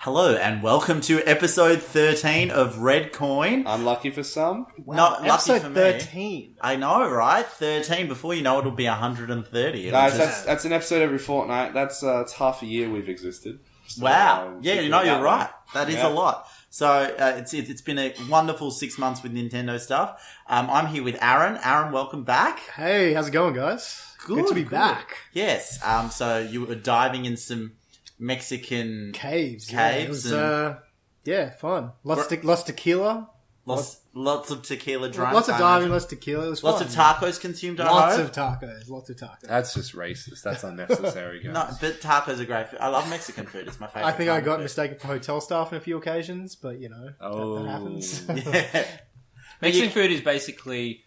Hello and welcome to episode 13 of Red Coin. Unlucky for some. Not lucky episode for me. 13. I know, right? 13. Before you know it, it'll be 130. Guys, that's an episode every fortnight. That's it's half a year we've existed. So, wow. Yeah, you know, you're right. That is a Yeah. lot. So it's been a wonderful 6 months with Nintendo stuff. I'm here with Aaron. Aaron, welcome back. Hey, how's it going, guys? Good to be back. Yes. So you were diving in some Mexican Caves. Caves Yeah, it was, fun. Lots of tequila. Lots of tequila drunk. Lots of I diving, imagine. lots of tequila. It was Lots fun. of tacos consumed, I Lots hope. of tacos. That's just racist. That's unnecessary, guys. No, but tacos are great food. I love Mexican food. It's my favorite. I think I kind of got food. mistaken for hotel staff on a few occasions, but you know, that happens. Yeah. Mexican food is basically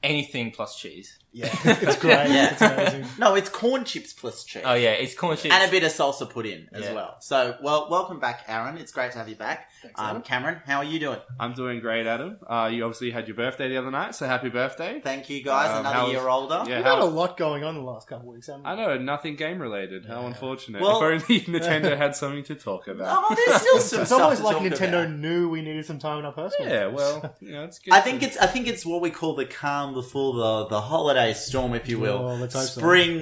anything plus cheese. Yeah, it's great. Yeah. It's amazing. No, it's corn chips plus cheese. Oh yeah, it's corn chips. And a bit of salsa put in as Yeah. well. So, welcome back, Aaron. It's great to have you back. Thanks, Adam. Cameron, how are you doing? I'm doing great, Adam. You obviously had your birthday the other night, so happy birthday. Thank you, guys. How Another was- year older. Yeah, We've had a lot going on the last couple of weeks, haven't we? I know, nothing game related. How unfortunate. Well- if only Nintendo had something to talk about. Oh, there's still some It's stuff almost to like talk Nintendo about. knew we needed some time in our personal. Yeah, well, it's good. I think it's what we call the calm before the holiday storm, if you will. Oh, let's hope so.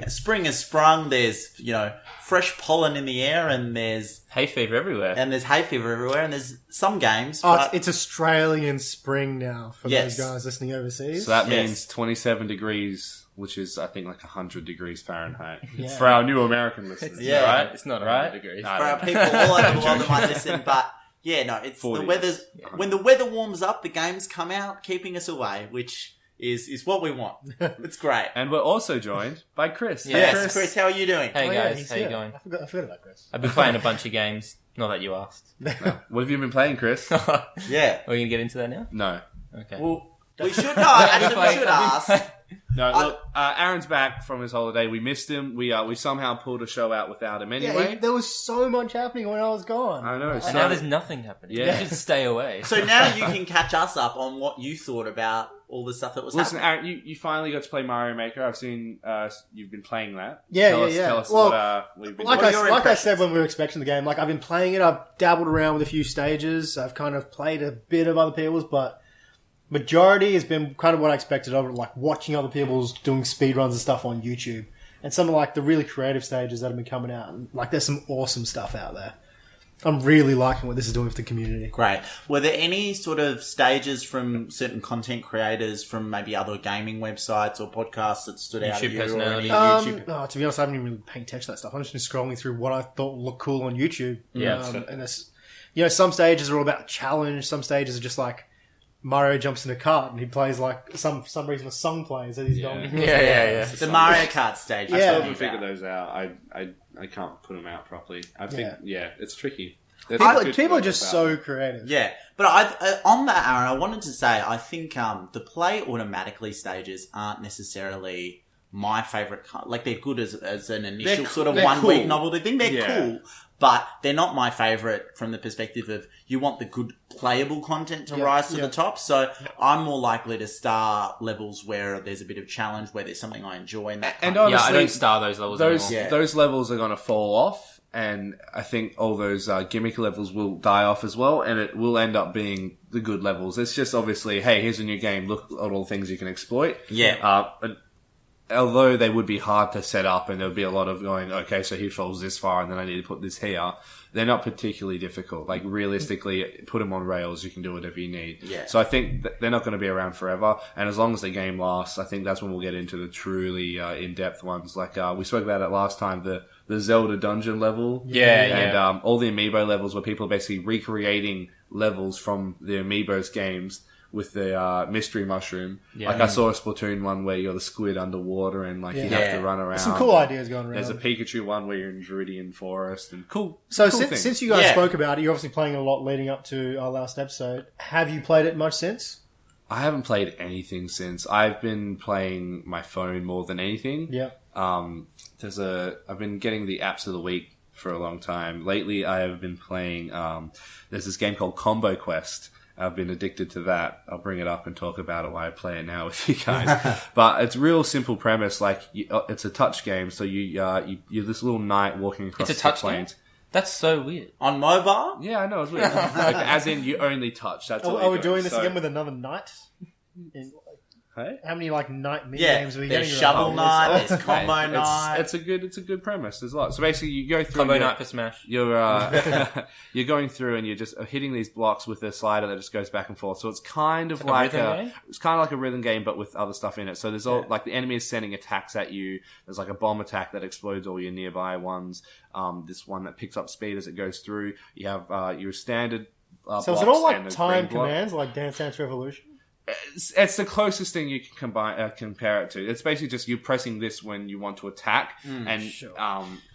Spring has sprung. There's fresh pollen in the air, and there's hay fever everywhere. hay fever everywhere, and there's some games. Oh, but it's Australian spring now for Yes. those guys listening overseas. So that Yes. means 27 degrees, which is, I think, like 100 degrees Fahrenheit. Yeah. For our new American listeners. Yeah. Right? It's not Right? 100 degrees. No, for our no. people all over the world that might listen, but yeah, no, it's 40. the weather's when the weather warms up, the games come out, keeping us away, which is what we want. It's great. And we're also joined by Chris. Yeah. Yes, Chris, how are you doing? Hey Oh, yeah, guys, he's how you here. going? I forgot about Chris. I've been playing a bunch of games. Not that you asked. What have you been playing, Chris? Are Yeah. we gonna get into that now? No. Okay. Well, we should actually we should ask. No, look, Aaron's back from his holiday. We missed him. We somehow pulled a show out without him anyway. Yeah, there was so much happening when I was gone. I know. and So, now there's nothing happening. Yeah. You should stay away. So now you can catch us up on what you thought about all the stuff that was listen, happening. Aaron, you finally got to play Mario Maker. I've seen you've been playing that. Yeah, tell yeah, us, yeah. Tell us Well, what we've been Like doing. your I impressions? said when we were expecting the game, like I've been playing it. I've dabbled around with a few stages. I've kind of played a bit of other people's, but majority has been kind of what I expected of it, like watching other people's doing speedruns and stuff on YouTube. And some of like the really creative stages that have been coming out. And, like there's some awesome stuff out there. I'm really liking what this is doing for the community. Great. Were there any sort of stages from certain content creators from maybe other gaming websites or podcasts that stood out YouTube at you? Or personality. any YouTube? To be honest, I haven't even really paying attention to that stuff. I'm just been scrolling through what I thought looked cool on YouTube. Yeah. And it's, some stages are all about challenge. Some stages are just like Mario jumps in a cart and he plays like for some reason a song plays as he's going. yeah. The Mario Kart stage. Yeah. I you're still talking haven't figured about. those out. I can't put them out properly. I think, it's tricky. People are just so creative. Yeah, but on that, Aaron, I wanted to say I think the play automatically stages aren't necessarily my favourite. Like they're good as an initial They're sort of they're 1 week cool. novelty thing. They're Yeah. cool, but they're not my favourite from the perspective of you want the good playable content to rise to the top. So I'm more likely to star levels where there's a bit of challenge, where there's something I enjoy, and that. And kind of- Yeah, I honestly, don't star those levels those anymore. Yeah. those levels are going to fall off, and I think all those gimmick levels will die off as well, and it will end up being the good levels. It's just obviously, hey, here's a new game. Look at all the things you can exploit. Yeah. And although they would be hard to set up, and there would be a lot of going, okay, so he falls this far, and then I need to put this here. They're not particularly difficult. Like realistically, put them on rails. You can do whatever you need. Yeah. So I think they're not going to be around forever. And as long as the game lasts, I think that's when we'll get into the truly in-depth ones. Like we spoke about it last time, the Zelda dungeon level. And all the amiibo levels where people are basically recreating levels from the amiibos games with the mystery mushroom. Yeah. Like I saw a Splatoon one where you're the squid underwater and like you Yeah. have to run around. There's some cool ideas going around. There's a Pikachu one where you're in Viridian Forest and cool. So cool since, things. since you guys Yeah. spoke about it, you're obviously playing a lot leading up to our last episode. Have you played it much since? I haven't played anything since. I've been playing my phone more than anything. Yeah. I've been getting the apps of the week for a long time. Lately, I have been playing. There's this game called Combo Quest. I've been addicted to that. I'll bring it up and talk about it while I play it now with you guys. But it's real simple premise. Like it's a touch game, so you're this little knight walking across It's a touch the plains. That's so weird. On mobile? Yeah, I know, it's weird. Like, as in, you only touch. That's all Are we doing this again with another night? Hey? How many night mini Yeah, games are we there's getting? Shovel around? Knight, there's Combo Night. It's a good premise. There's a lot. So basically, you go through Combo Night for Smash. You're you're going through and you're just hitting these blocks with a slider that just goes back and forth. So it's kind of like a rhythm game, but with other stuff in it. So there's all like the enemy is sending attacks at you. There's like a bomb attack that explodes all your nearby ones. This one that picks up speed as it goes through. You have your standard. So is it all like time commands, like Dance Dance Revolution? It's the closest thing you can compare it to. It's basically just you pressing this when you want to attack, and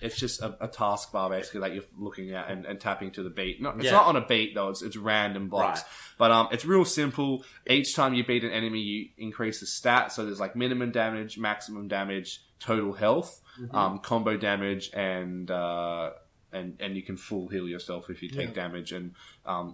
it's just a taskbar basically that you're looking at and tapping to the beat. It's not on a beat though; it's random blocks. Right. But it's real simple. Each time you beat an enemy, you increase the stat. So there's like minimum damage, maximum damage, total health, combo damage, and you can full heal yourself if you take damage, and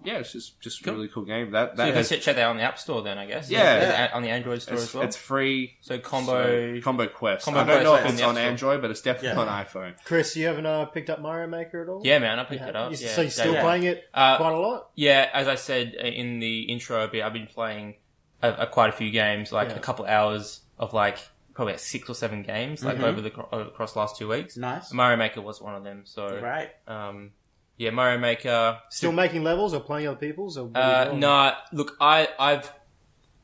it's just a really cool game. So you can check that out on the App Store then, I guess. Yeah. On the Android store as well. It's free. So Combo Quest. I don't know if it's on Android, but it's definitely on iPhone. Chris, you haven't picked up Mario Maker at all? Yeah, man, I picked it up. So you're still playing it quite a lot? Yeah, as I said in the intro a bit, I've been playing quite a few games, like a couple hours of like probably 6 or 7 games, like across the last 2 weeks. Nice. Mario Maker was one of them. So right. Mario Maker. Still making levels or playing other people's? Or no, look, I've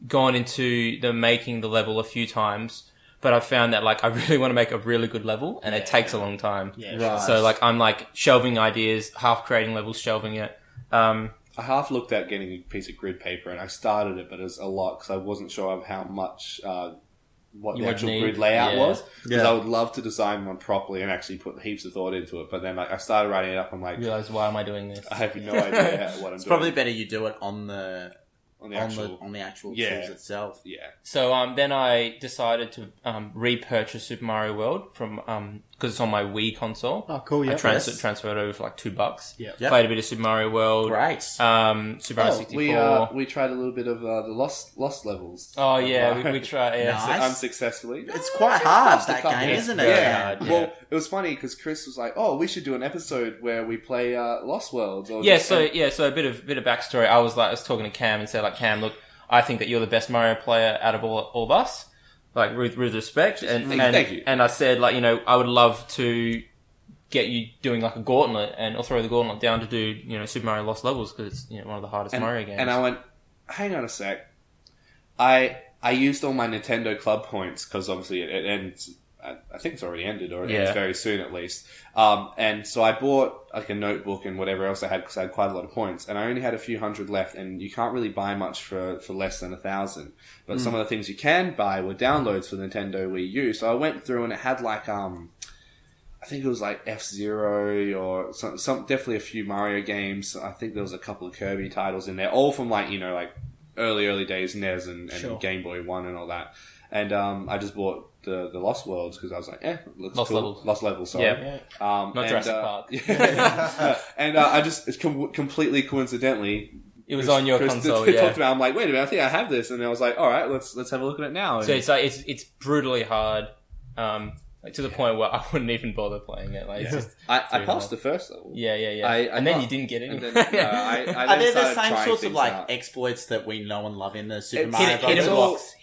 gone into making the level a few times, but I've found that like I really want to make a really good level, and it takes a long time. Yeah, right. So like I'm like shelving ideas, half creating levels, shelving it. I half looked at getting a piece of grid paper, and I started it, but it was a lot because I wasn't sure of how much what the actual grid layout was. Because I would love to design one properly and actually put heaps of thought into it. But then like I started writing it up, I'm like, realize, why am I doing this? I have no idea what I'm doing. It's probably better you do it on the actual tools itself. Yeah. So then I decided to repurchase Super Mario World from because it's on my Wii console. Oh, cool! Yeah, I transferred over for like $2. Yeah, played a bit of Super Mario World. Great. Super Mario 64. We tried a little bit of the lost levels. Oh yeah, we tried. Yeah, nice. Unsuccessfully. It's quite hard that game, isn't it? Yeah. Well, it was funny because Chris was like, "Oh, we should do an episode where we play Lost Worlds." So a bit of backstory. I was talking to Cam and said like, Cam, look, I think that you're the best Mario player out of all of us. Like with respect, and thank you. And I said like, I would love to get you doing like a gauntlet, and I'll throw the gauntlet down to do Super Mario Lost Levels because it's one of the hardest Mario games. And I went, hang on a sec, I used all my Nintendo Club points because obviously it ends. I think it's already ended, or it ends very soon at least. And so I bought like a notebook and whatever else I had because I had quite a lot of points, and I only had a few hundred left. And you can't really buy much for less than 1,000. But some of the things you can buy were downloads for Nintendo Wii U. So I went through and it had like I think it was like F-Zero or some definitely a few Mario games. I think there was a couple of Kirby titles in there, all from like early days NES and Game Boy 1 and all that. And I just bought the Lost Worlds because I was like, looks cool. Lost Levels, sorry. Yeah. Not Jurassic Park. And I just completely coincidentally, it was on your console. They talked about. I'm like, wait a minute, I think I have this, and I was like, all right, let's have a look at it now. So it's like it's brutally hard. To the point where I wouldn't even bother playing it. Like, I passed the first level. Yeah. And then you didn't get it. Are they the same sorts of exploits that we know and love in the Super Mario hidden blocks?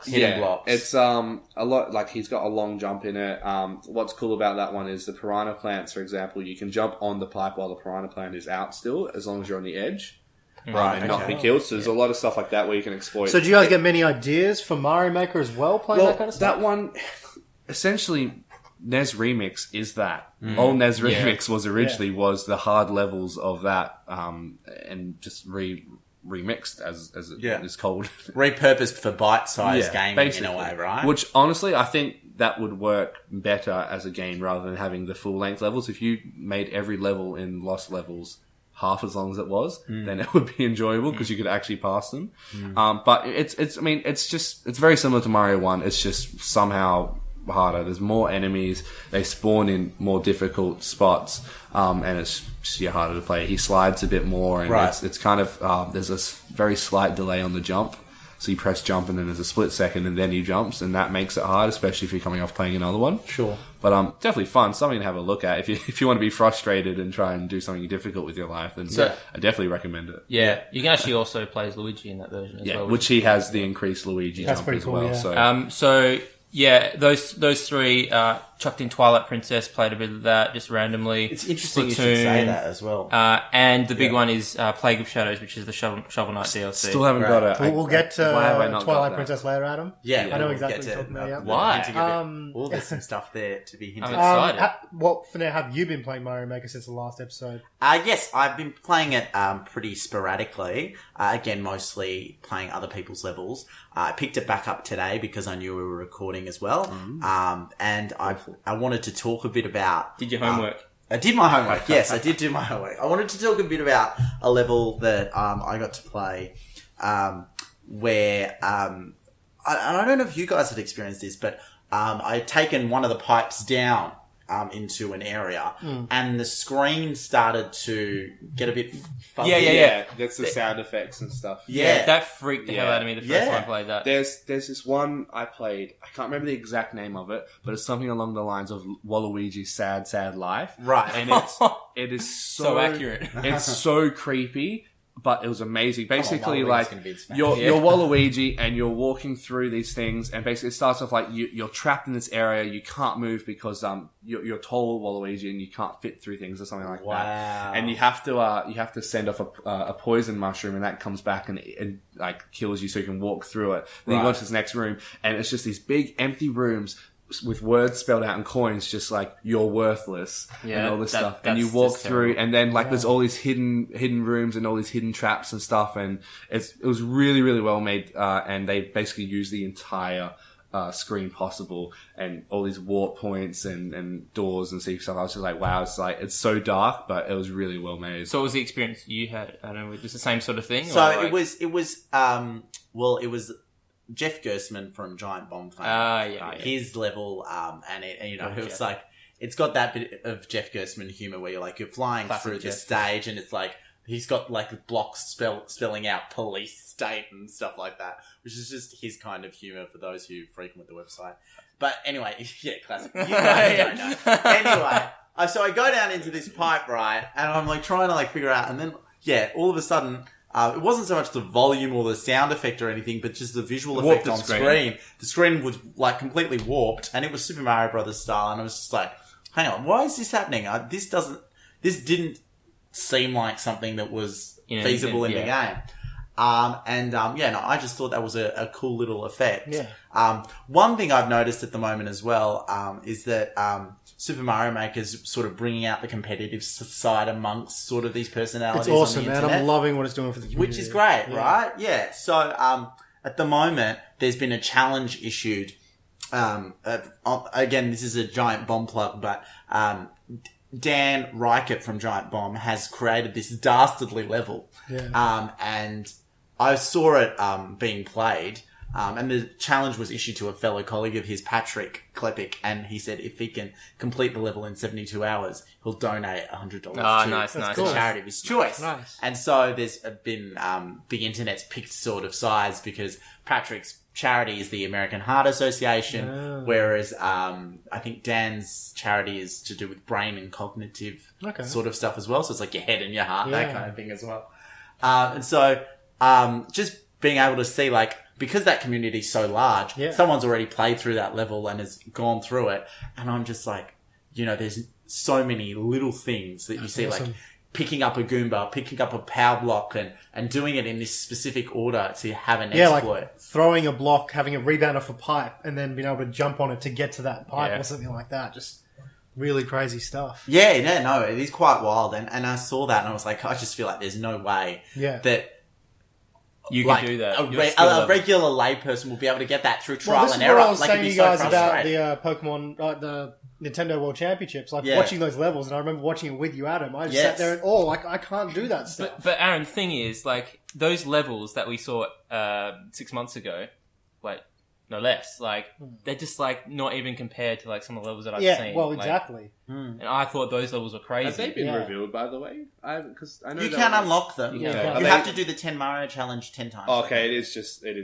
Hidden blocks. It's a lot like he's got a long jump in it. What's cool about that one is the piranha plants, for example. You can jump on the pipe while the piranha plant is out still, as long as you're on the edge. And not be killed. So there's a lot of stuff like that where you can exploit. So do you guys get many ideas for Mario Maker as well, playing that kind of stuff? That one, essentially, NES Remix is that. All NES Remix was originally was the hard levels of that, and just remixed as it is called. Repurposed for bite-sized gaming basically. In a way, right? Which, honestly, I think that would work better as a game rather than having the full-length levels. If you made every level in Lost Levels half as long as it was, then it would be enjoyable because you could actually pass them. But it's very similar to Mario 1. It's just somehow harder. There's more enemies. They spawn in more difficult spots. And it's just harder to play. He slides a bit more and it's kind of, there's a very slight delay on the jump. So you press jump and then there's a split second and then he jumps, and that makes it hard, especially if you're coming off playing another one. Sure. But definitely fun, something to have a look at. If you want to be frustrated and try and do something difficult with your life, then I definitely recommend it. Yeah, you can actually also play as Luigi in that version as well. Which he has the increased Luigi jump as well. Yeah. So. Those three chucked in Twilight Princess, played a bit of that just randomly. It's interesting you should say that as well. And the big one is Plague of Shadows, which is the Shovel Knight DLC. Still haven't got it. We'll get to Twilight Princess later, Adam. Yeah, I know exactly what you're talking about. Why? Well, there's some stuff there to be hinted I'm at. excited. What for now? Have you been playing Mario Maker since the last episode? Yes, I've been playing it pretty sporadically. Again, mostly playing other people's levels. I picked it back up today because I knew we were recording as well. And I wanted to talk a bit about... Did your homework? I did my homework. Yes, I did do my homework. I wanted to talk a bit about a level that I got to play where... I don't know if you guys had experienced this, but I had taken one of the pipes down into an area, and the screen started to get a bit fuzzy. Yeah. That's the sound effects and stuff. Yeah. That freaked the hell out of me the first time I played that. There's this one I played. I can't remember the exact name of it, but it's something along the lines of Waluigi's Sad, Sad Life. Right. And it is so accurate. It's so creepy. But it was amazing. Basically, Waluigi's you're Waluigi and you're walking through these things, and basically it starts off like you're trapped in this area. You can't move because you're tall Waluigi and you can't fit through things or something like that. And you have to send off a poison mushroom, and that comes back and like kills you, so you can walk through it. Then you go to this next room, and it's just these big empty rooms with words spelled out in coins, just like "you're worthless" and all this stuff. And you walk through, and then there's all these hidden rooms and all these hidden traps and stuff. And it was really, really well made. And they basically use the entire screen possible, and all these warp points and doors and stuff. I was just like, wow, it's so dark, but it was really well made. So what was the experience you had? I don't know, was it the same sort of thing? So it was Jeff Gerstmann from Giant Bomb fame. His level, it was like, it's got that bit of Jeff Gerstmann humor where you're flying through the stage, and it's like, he's got like blocks spelling out police state and stuff like that, which is just his kind of humor for those who frequent the website. But anyway, classic. You guys don't know. Anyway, so I go down into this pipe, right, and I'm like trying to like figure out, and then, all of a sudden, it wasn't so much the volume or the sound effect or anything, but just the visual effect on screen. The screen was like completely warped, and it was Super Mario Brothers style, and I was just like, hang on, why is this happening? This didn't seem like something that was feasible in the game. I just thought that was a cool little effect. Yeah. One thing I've noticed at the moment as well is that Super Mario Maker is sort of bringing out the competitive side amongst sort of these personalities. It's awesome, on the man. internet, I'm loving what it's doing for the community. which is great, right? Yeah. So at the moment, there's been a challenge issued. Again, this is a Giant Bomb plug, but Dan Reichert from Giant Bomb has created this dastardly level. Yeah. And I saw it being played, and the challenge was issued to a fellow colleague of his, Patrick Klepik, and he said if he can complete the level in 72 hours, he'll donate $100 to the charity of his choice. Nice. And so there's been the internet's picked sort of sides because Patrick's charity is the American Heart Association, whereas I think Dan's charity is to do with brain and cognitive sort of stuff as well. So it's like your head and your heart, that kind of thing as well. And so just being able to see, like, because that community is so large, someone's already played through that level and has gone through it. And I'm just like, there's so many little things that you see, like picking up a Goomba, picking up a power block, and doing it in this specific order to have an exploit. Like throwing a block, having a rebound off a pipe, and then being able to jump on it to get to that pipe or something like that. Just really crazy stuff. Yeah, no, it is quite wild. And I saw that and I was like, I just feel like there's no way that you can do that. A regular layperson will be able to get that through trial and error. Well, this is what I was saying to you guys about the Pokemon, the Nintendo World Championships, watching those levels, and I remember watching it with you, Adam. I just sat there and, I can't do that stuff. But Aaron, the thing is, like, those levels that we saw 6 months ago, no less. Like, they're just, like, not even compared to, like, some of the levels that I've seen. Yeah, well, Like, exactly. and I thought those levels were crazy. Have they been Yeah. revealed, by the way? Because I know You that can one- unlock them. Yeah. You Are have they- to do the 10 Mario challenge 10 times. Oh, okay, it is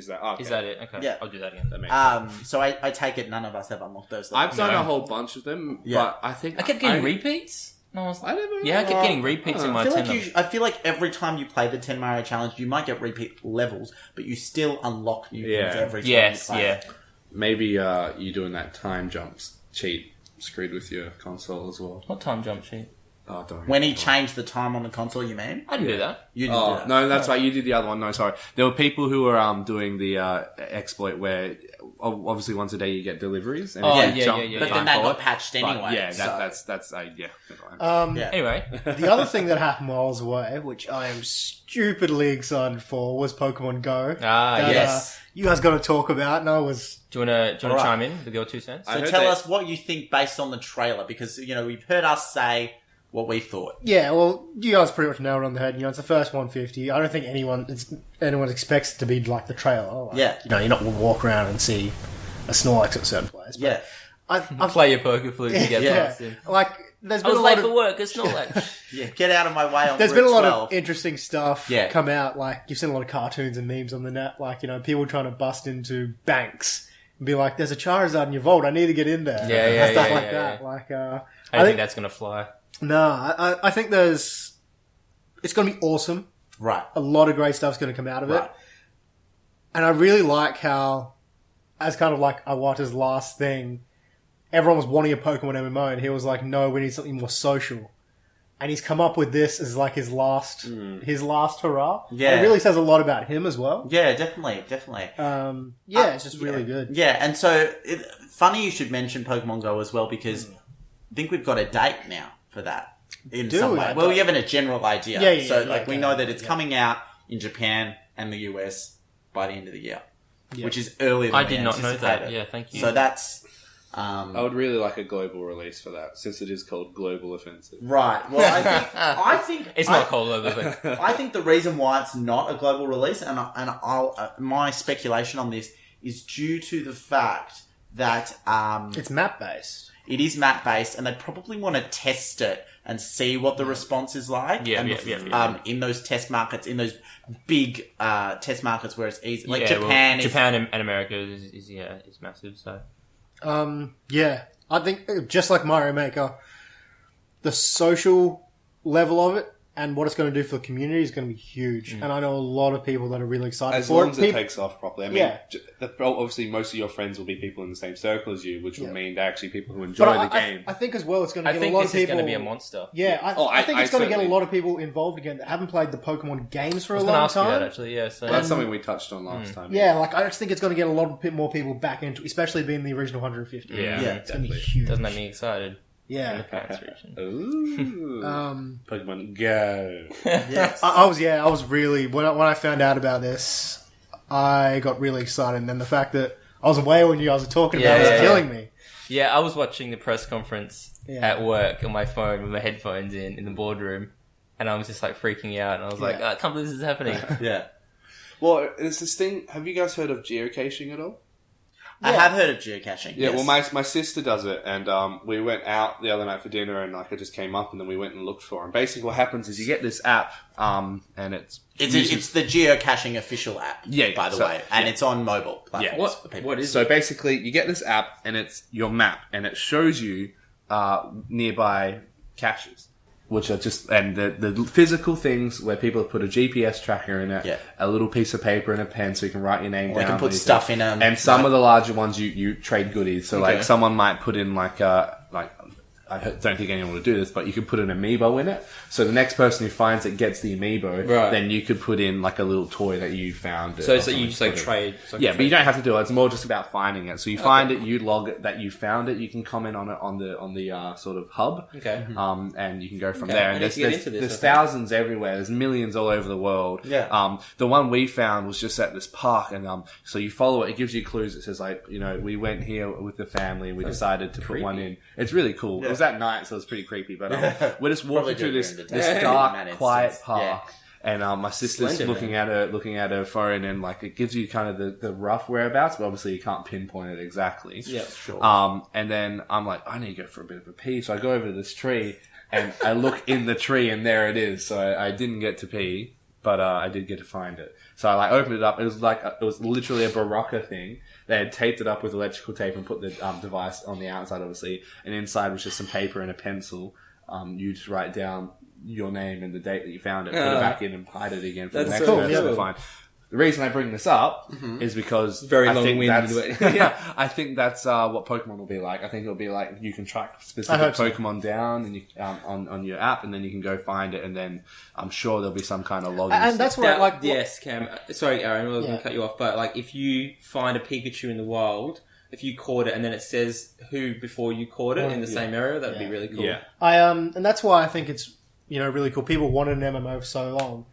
that. Okay. Is that it? Okay. Yeah. I'll do that again. That makes sense. So I take it none of us have unlocked those I've levels. done No. a whole bunch of them, Yeah. but I think I kept getting repeats. No, I was I never. yeah, I kept getting repeats in my I feel, 10. like I feel like every time you play the 10 Mario challenge, you might get repeat levels, but you still unlock new Yeah. things every time Yes, you play. yeah. Maybe you doing that time jumps cheat screwed with your console as well. What time jump sheet? Oh, don't. When he changed the time on the console, you mean? I didn't do that. You didn't do Oh that. no, that's right. You did the other one. No, sorry. There were people who were doing the exploit where obviously once a day you get deliveries. And Oh, you yeah, jump yeah, yeah, But the then time that forward. got patched But anyway. yeah, so- that's yeah. never mind. Yeah. Anyway, The other thing that happened while I was away, which I am stupidly excited for, was Pokemon Go. That, yes. you guys got to talk about, and I was... do you want to Alright. chime in with your 2 cents? I So heard tell they- us what you think based on the trailer, because, we've heard us say what we thought. Yeah, well, you guys pretty much nailed it on the head. It's the first 150. I don't think anyone expects it to be like the trailer. Like, Yeah. you're not going to walk around and see a Snorlax at a certain place. But Yeah. I've Play your poker flute to get yeah. past him. Like, there's I been was a lot late of... for work. It's not like Yeah, get out of my way on There's Route been a lot 12. of interesting stuff Yeah. come out. Like, you've seen a lot of cartoons and memes on the net. Like, people trying to bust into banks and be like, there's a Charizard in your vault. I need to get in there. Yeah, yeah, Stuff yeah, like yeah, that. yeah. Like, I don't think that's gonna fly. no, I think it's going to be awesome. Right. A lot of great stuff's going to come out of Right. it. And I really like how, as kind of like Iwata's last thing, everyone was wanting a Pokemon MMO, and he was like, no, we need something more social. And he's come up with this as like his last hurrah. Yeah. And it really says a lot about him as well. Yeah, definitely. It's just really good. Yeah, and so funny you should mention Pokemon Go as well, because I think we've got a date now for that in Do some we? way. Well, we have a general idea. Yeah, yeah, so yeah, we okay. know that it's Yeah. coming out in Japan and the US by the end of the year, Yeah. which is earlier than I we did not know that. anticipated. Yeah, thank you. So that's I would really like a global release for that, since it is called Global Offensive. right. Well, I think it's not cold over there. I think the reason why it's not a global release, and my speculation on this is due to the fact that It's map based. it is map based, and they probably want to test it and see what the response is like. Yeah, and yeah. in those test markets, in those big test markets where it's easy, like Yeah, well, Japan is. Japan and America is massive. So Yeah. I think, just like Mario Maker, the social level of it and what it's going to do for the community is going to be huge. And I know a lot of people that are really excited As for long as it takes off properly. I mean, Yeah. obviously most of your friends will be people in the same circle as you, which will Yeah. mean they're actually people who enjoy But the game. I think as well it's going to I get think a lot this of is people... going to be a monster. Yeah, I think I it's going to get a certainly- lot of people involved again that haven't played the Pokemon games for I a was going to long ask you that time. actually. Yeah. So Well, that's something we touched on last time. Yeah, like I just think it's going to get a lot of more people back into, especially being the original 150. Yeah. Yeah, It's going to be definitely. huge. doesn't make me excited. In the Yeah. pants region. Ooh. Pokemon Go. Yes. I was really when I found out about this, I got really excited, and then the fact that I was away when you guys were talking about it was killing me. Yeah, I was watching the press conference Yeah. at work on my phone with my headphones in the boardroom, and I was just like freaking out, and I was like, Yeah. I can't believe this is happening. Yeah. Well, it's this thing. Have you guys heard of geocaching at all? I have heard of geocaching. Yeah, yes. well, my sister does it, and we went out the other night for dinner, and like I just came up, and then we went and looked for them. Basically, what happens is you get this app, and it's It's the geocaching official app. Yeah, by the so- way, and it's on mobile platforms. for people. What is so basically you get this app, and it's your map, and it shows you nearby caches. Which are just, and the physical things where people have put a GPS tracker in it, Yeah. a little piece of paper and a pen so you can write your name Or down. you can put these stuff things. in 'em, And some like- of the larger ones you trade goodies. So Okay. like someone might put in I don't think anyone would do this, but you could put an amiibo in it. So the next person who finds it gets the amiibo. Right. Then you could put in like a little toy that you found. So or it's like you something just to like put in. trade. it's like Yeah, a but you trade. don't have to do it. It's more just about finding it. So you find it, you log it that you found it. You can comment on it on the sort of hub. Okay. And you can go from Okay, there. I And need there's, to get there's, into this, there's I think. thousands everywhere. There's millions all over the world. Yeah. The one we found was just at this park, and so you follow it. It gives you clues. It says like, we went here with the family, and we decided to put one in. It's really cool. It was at night, so it was pretty creepy. But we're just walking Probably through do this during the this day. In dark, that quiet instance. park. And my sister's Slender, looking at her phone, and like it gives you kind of the rough whereabouts, but obviously you can't pinpoint it exactly. Yeah, sure. And then I'm like, I need to go for a bit of a pee, so I go over to this tree, and I look in the tree, and there it is. So I didn't get to pee, but I did get to find it. So I like opened it up. It was literally a Barocca thing. They had taped it up with electrical tape and put the device on the outside, obviously, and inside was just some paper and a pencil. You just write down your name and the date that you found it, put it back in, and hide it again for the next person to find. The reason I bring this up is because Very I think long-winded. that's I think that's what Pokemon will be like. I think it'll be like you can track specific Pokemon down and you, on your app, and then you can go find it, and then I'm sure there'll be some kind of login. And that's what I like. Yes, Cam. Sorry, Aaron, I was going to cut you off, but like if you find a Pikachu in the wild, if you caught it and then it says who before you caught it in the same area, that would be really cool. Yeah. And that's why I think it's really cool. People wanted an MMO for so long,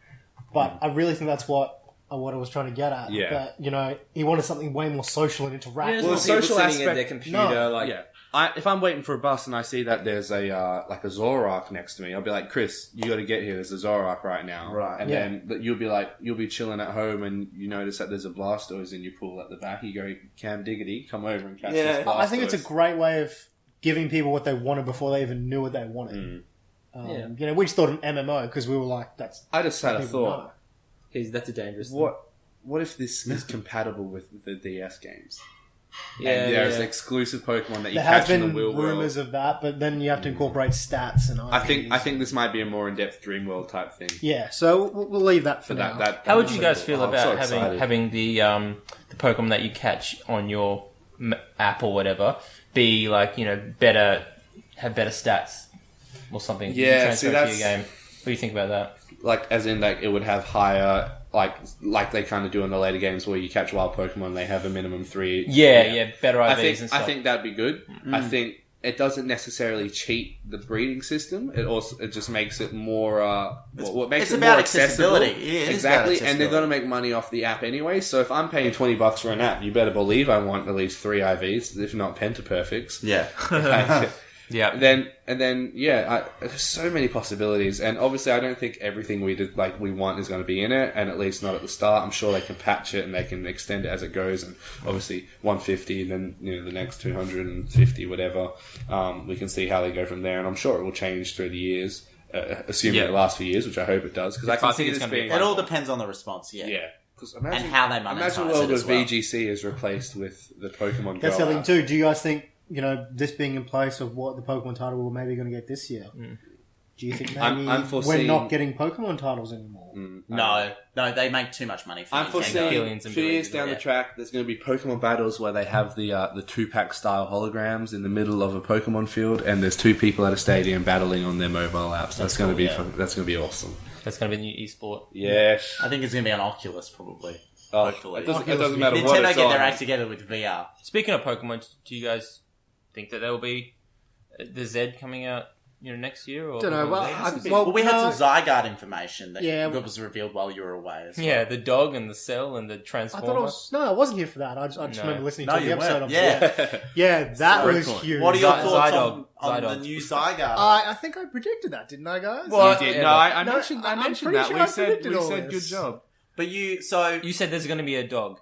but I really think that's what I was trying to get at. Yeah. That he wanted something way more social and interactive. Well, the social aspect, their computer, if I'm waiting for a bus and I see that there's a Zoroark next to me, I'll be like, Chris, you got to get here. There's a Zoroark right now. Right. And then you'll be chilling at home and you notice that there's a Blastoise and you pull at the back. You go, Cam Diggity, come over and catch this Blastoise. I think it's a great way of giving people what they wanted before they even knew what they wanted. We just thought an MMO because we were like, that's. I just had a thought. That's a dangerous thing. What if this is compatible with the DS games? Yeah, and there's exclusive Pokemon that you There catch has in the been real rumors world. of that, but then you have to incorporate stats and I think this might be a more in-depth Dream World type thing. Yeah, so we'll leave that for now. How would you guys feel I'm about so having the Pokemon that you catch on your app or whatever be like have better stats or something? Yeah, transfer to your game. What do you think about that? Like, as in, like, it would have higher, like they kind of do in the later games where you catch wild Pokemon, they have a minimum 3. Better IVs and stuff. I think that'd be good. I think it doesn't necessarily cheat the breeding system. It just makes it more, what makes It's it about more accessible. accessibility. It is Exactly, about and they're going to make money off the app anyway, so if I'm paying $20 for an app, you better believe I want at least 3 IVs, if not Pentaperfects. Yeah. Yeah. There's so many possibilities, and obviously I don't think everything we want is going to be in it, and at least not at the start. I'm sure they can patch it and they can extend it as it goes, and obviously 150, and then the next 250, whatever. We can see how they go from there, and I'm sure it will change through the years, assuming it lasts for years, which I hope it does, because I think it's going to be. It all depends on the response. Yeah. Yeah. And how they monetize Imagine a world it as where well. VGC is replaced with the Pokemon Go. That's the other thing app. too. Do you guys think this being in place of what the Pokemon title we're maybe going to get this year? Do you think maybe I'm we're not getting Pokemon titles anymore? No, they make too much money for I'm Nintendo. foreseeing Billions and 2 years billions, down yeah. the track, there's going to be Pokemon battles where they have the 2-pack style holograms in the middle of a Pokemon field, and there's 2 people at a stadium battling on their mobile apps. That's going to be that's going to be awesome. That's going to be the new esport. Yes. I think it's going to be on Oculus, probably. Oh, Hopefully. it doesn't matter Nintendo what it's get on. their act together with VR. Speaking of Pokemon, do you guys think that there will be the Z coming out next year? Or Don't know. Well, we had some Zygarde information that was revealed while you were away as well. Yeah, the dog and the cell and the I Transformer. thought I wasn't here for that. I just remember listening to the you episode. weren't. Yeah. Yeah, that So was cool. huge. What are your thoughts Zydog. on the Zydog. new Zygarde? I think I predicted that, didn't I, guys? Well, You did. no, I No, mentioned I'm mentioned pretty that. sure We I said predicted all good this. job. But You said there's going to be a dog.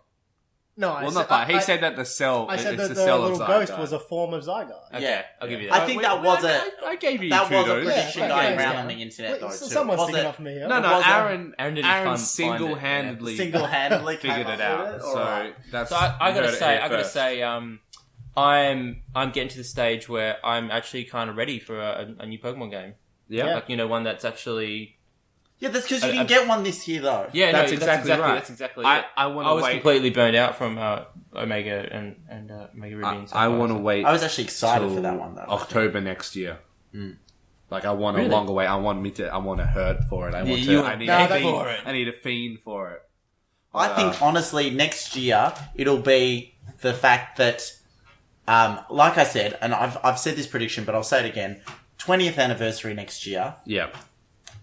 No, I Well, said, not that. He said that the cell. I said it's that the the cell little of ghost Zygarde. was a form of Zygarde. Okay, Yeah. I'll give you I that. think that was I gave you that was a kudos. prediction Yeah, going yeah. around on the internet, though, too. Someone's Was sticking it up for me here. No, Was it- Aaron did Aaron find it, single-handedly single-handedly figured came it up with out. it? So Alright. that's. So I you heard it here first. say, I'm getting to the stage where I'm actually kind of ready for a new Pokemon game. Yeah. Like one that's actually. Yeah, that's because you can get one this year, though. Yeah, That's no, exactly right. That's exactly I- it. I wanna was wait- completely burned out from Omega and Omega Ruby. and I Sapphire, want to so- wait. I was actually excited till for that one, though. October next year. Like I want Really? a longer wait. I want to hurt for it. I want you to. want I need to a fiend fiend for it. I need a fiend for it. I think, honestly, next year, it'll be the fact that, like I said, and I've said this prediction, but I'll say it again, 20th anniversary next year, Yeah.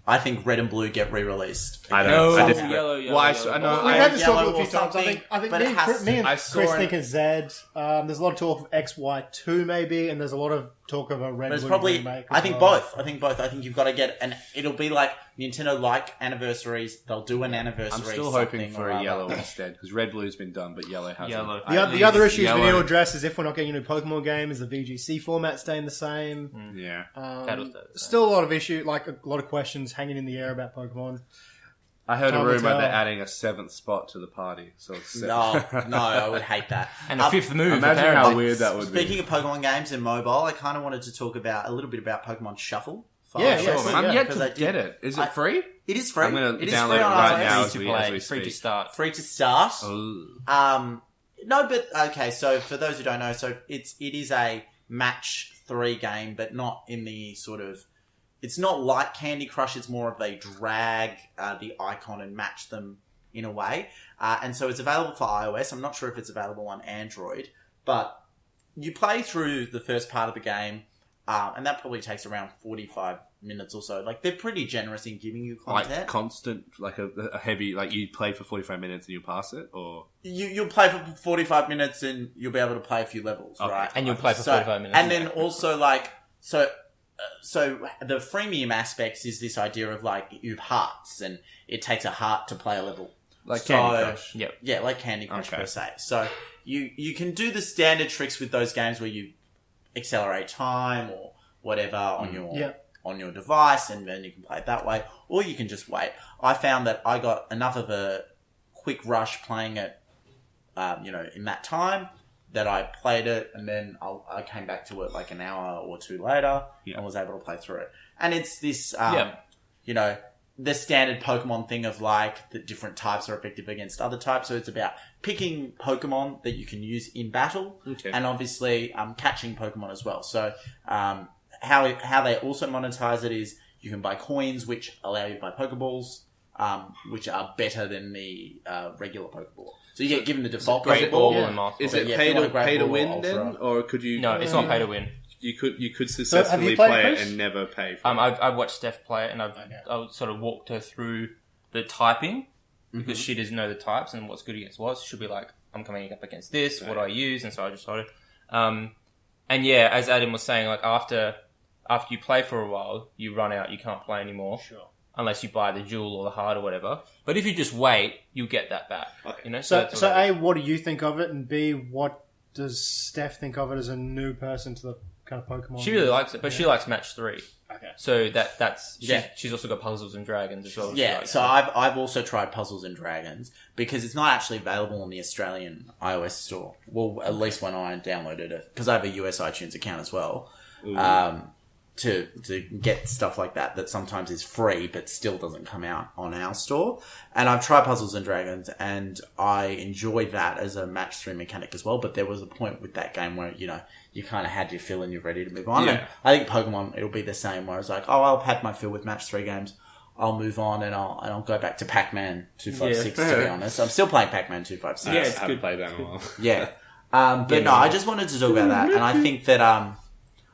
I think Red and Blue get re-released. I don't. No, I disagree. yellow. Well, I know. We've I- had this talk Yellow a few or times. I something, think but it has me and I Chris saw think of Zed. There's a lot of talk of XY2 maybe, and there's a lot of talk of a Red But it's Blue probably, remake. I think both. I think you've got to get, and it'll be like Nintendo like anniversaries. They'll do an anniversary. I'm still hoping for a yellow instead because Red Blue's been done, but yellow hasn't. The other issues we need to address is if we're not getting a new Pokemon game, is the VGC format staying the same? Yeah. Still a lot of issues, like a lot of questions hanging in the air about Pokemon. I heard a rumor they're adding a 7th spot to the party, so it's No, I would hate that. And a 5th move. Imagine how weird that would be. Speaking of Pokemon games and mobile, I kind of wanted to talk about a little bit about Pokemon Shuffle. Yeah, I'm yet to get it. Is it free? It is free. I'm going to it is download free it on right iOS. now as Free we to play, speak. free to start. Free to start. Oh. No, but okay. So for those who don't know, so it is a match 3 game, but not in the sort of. It's not like Candy Crush. It's more of they drag the icon and match them in a way. And so it's available for iOS. I'm not sure if it's available on Android. But you play through the first part of the game, and that probably takes around 45 minutes or so. Like, they're pretty generous in giving you content. Like constant, like a heavy, like you play for 45 minutes and you pass it? Or You'll play for 45 minutes and you'll be able to play a few levels, right? And you'll play for 45 minutes. And then also, like, so the freemium aspects is this idea of, like, you have hearts, and it takes a heart to play a level. like Candy Crush? Yep. Yeah, like Candy Crush per se. So you can do the standard tricks with those games where you accelerate time or whatever on your device, and then you can play it that way, or you can just wait. I found that I got enough of a quick rush playing it, in that time, that I played it, and then I came back to it like an hour or two later and was able to play through it. And it's this, the standard Pokemon thing of like the different types are effective against other types. So it's about picking Pokemon that you can use in battle, and obviously catching Pokemon as well. So how they also monetize it is you can buy coins which allow you to buy Pokeballs, which are better than the regular Pokeball. So you get given the default Great Ball and Is Master it pay to win then, or could you? No, it's not pay to win. You could successfully played play it Chris? and never pay for it. I've watched Steph play it, and I've sort of walked her through the typing because she doesn't know the types and what's good against what. So she'll be like, "I'm coming up against this. What do I use?" And so I just told her. And yeah, as Adam was saying, like after you play for a while, you run out. You can't play anymore. Sure. Unless you buy the jewel or the heart or whatever. But if you just wait, you'll get that back. Okay. So A, what do you think of it? And B, what does Steph think of it as a new person to the kind of Pokemon? She really likes it, but she likes match 3. Okay. So she's also got Puzzles and Dragons as well. Yeah, so I've also tried Puzzles and Dragons because it's not actually available on the Australian iOS store. Well, at least when I downloaded it, because I have a US iTunes account as well. To get stuff like that sometimes is free but still doesn't come out on our store. And I've tried Puzzles and Dragons, and I enjoy that as a match 3 mechanic as well. But there was a point with that game where you kind of had your fill and you're ready to move on. Yeah. And I think Pokemon, it'll be the same. Where it's like, I've had my fill with match 3 games. I'll move on and I'll go back to Pac-Man 256. To be honest, I'm still playing Pac-Man 256. Yeah, I haven't played that in a while. Yeah, I just wanted to talk about that, and I think that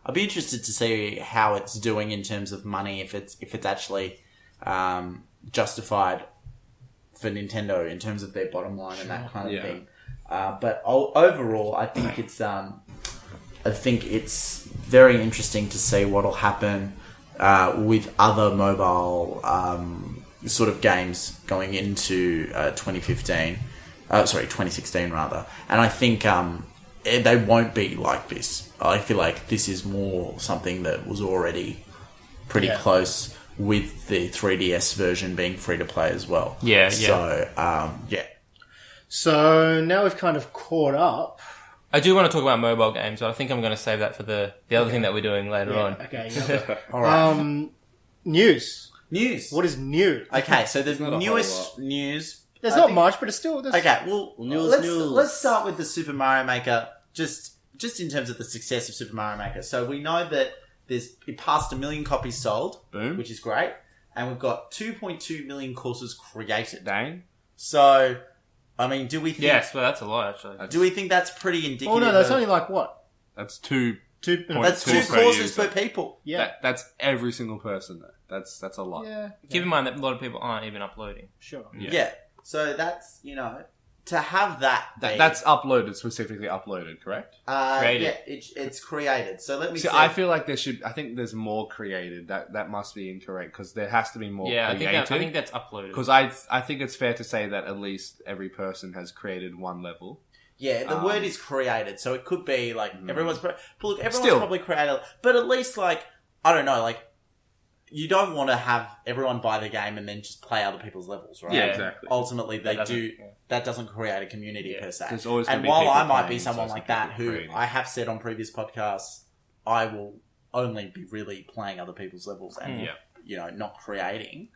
I'd be interested to see how it's doing in terms of money, if it's actually justified for Nintendo in terms of their bottom line and that kind of thing. But overall, I think it's very interesting to see what'll happen with other mobile sort of games going into 2016 rather. And I think they won't be like this. I feel like this is more something that was already pretty close, with the 3DS version being free to play as well. Yeah. So, So now we've kind of caught up. I do want to talk about mobile games, but I think I'm going to save that for the other thing that we're doing later on. Okay. all right. News. What is new? Okay, so the not a newest whole news. There's not much, but it's still... Okay, well, News. let's start with the Super Mario Maker, just in terms of the success of Super Mario Maker. So we know that it passed 1 million copies sold, Boom. which is great, and we've got 2.2 million courses created. Dang. So, I mean, do we think... Yes, well, that's a lot, actually. Do we think that's pretty indicative? Oh, no, that's of, only like what? That's two. That's 2 per courses user. per people. Yeah. That's every single person. That's a lot. Yeah. Keep in mind that a lot of people aren't even uploading. Sure. Yeah. So that's, to have that, that's uploaded, specifically uploaded, correct? Created. Yeah, it's created. So let me See, see. I feel like I think there's more created. That must be incorrect because there has to be more created. I think that's uploaded. Because I think it's fair to say that at least every person has created one level. Yeah, the word is created, so it could be like everyone's Still. probably created, but at least like I don't know, like you don't want to have everyone buy the game and then just play other people's levels, right? Yeah, exactly. Ultimately, that doesn't create a community per se. There's always gonna and be while people I might be playing, someone so like some that, people who creating. I have said on previous podcasts, I will only be really playing other people's levels and not creating.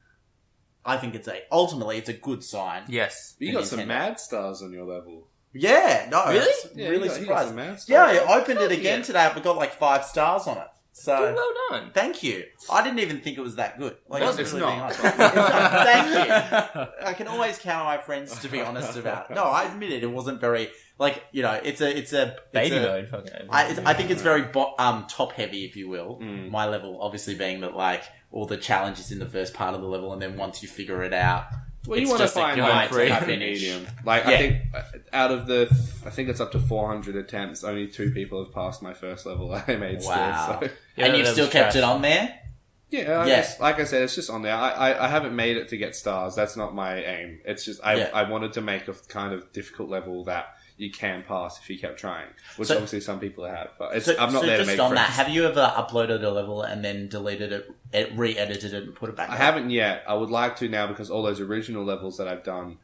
I think ultimately it's a good sign. Yes. But you got some mad stars on your level. Yeah, no, Really? really you got surprised. some mad stars. Yeah, I opened it again yeah. today. I've got like 5 stars on it. So Well done. thank you. I didn't even think it was that good. Like, Well, I'm it's really being not. honest. It's not. Thank you. I can always count on my friends to be honest about. No, I admit it. It wasn't very it's a Baby it's a- mode. Fucking. I think it's very top heavy, if you will. My level, obviously, being that like all the challenges in the first part of the level, and then once you figure it out, Well, you it's want to just a find guide like to happy finish. medium. Like Yeah. I think out of I think it's up to 400 attempts. Only 2 people have passed my first level. I made Wow. still. So. Yeah, and you've that still was kept trash. it on there. Yeah, Yeah. like I said, it's just on there. I haven't made it to get stars. That's not my aim. It's just I wanted to make a kind of difficult level that you can pass if you kept trying, which So- obviously some people have. But So I'm not there to just make on friends. that, have you ever uploaded a level and then deleted it, re-edited it, and put it back? I up? haven't yet. I would like to now because all those original levels that I've done,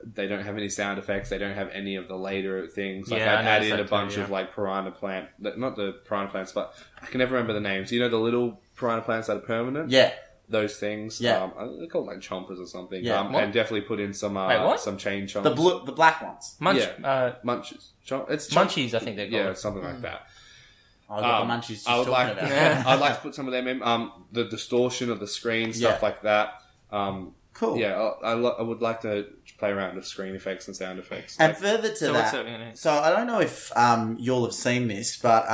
they don't have any sound effects. They don't have any of the later things. Like Yeah, I I've added noticed in a that bunch too, of like piranha plant, not the piranha plants, but I can never remember the names. You know the little piranha plants that are permanent? Yeah. Those things. Yeah. They're called like chompers or something. Yeah. And definitely put in some Wait, what? some chain chomps. The black ones. Munches. It's Munchies, I think they're called. Yeah, something like that. I got the munchies just I would talking like. about. I'd like to put some of them in. The distortion of the screen, stuff Yeah. like that. Cool. Yeah, I would like to play around with screen effects and sound effects. And further to So what's that, that? so I don't know if you'll have seen this, but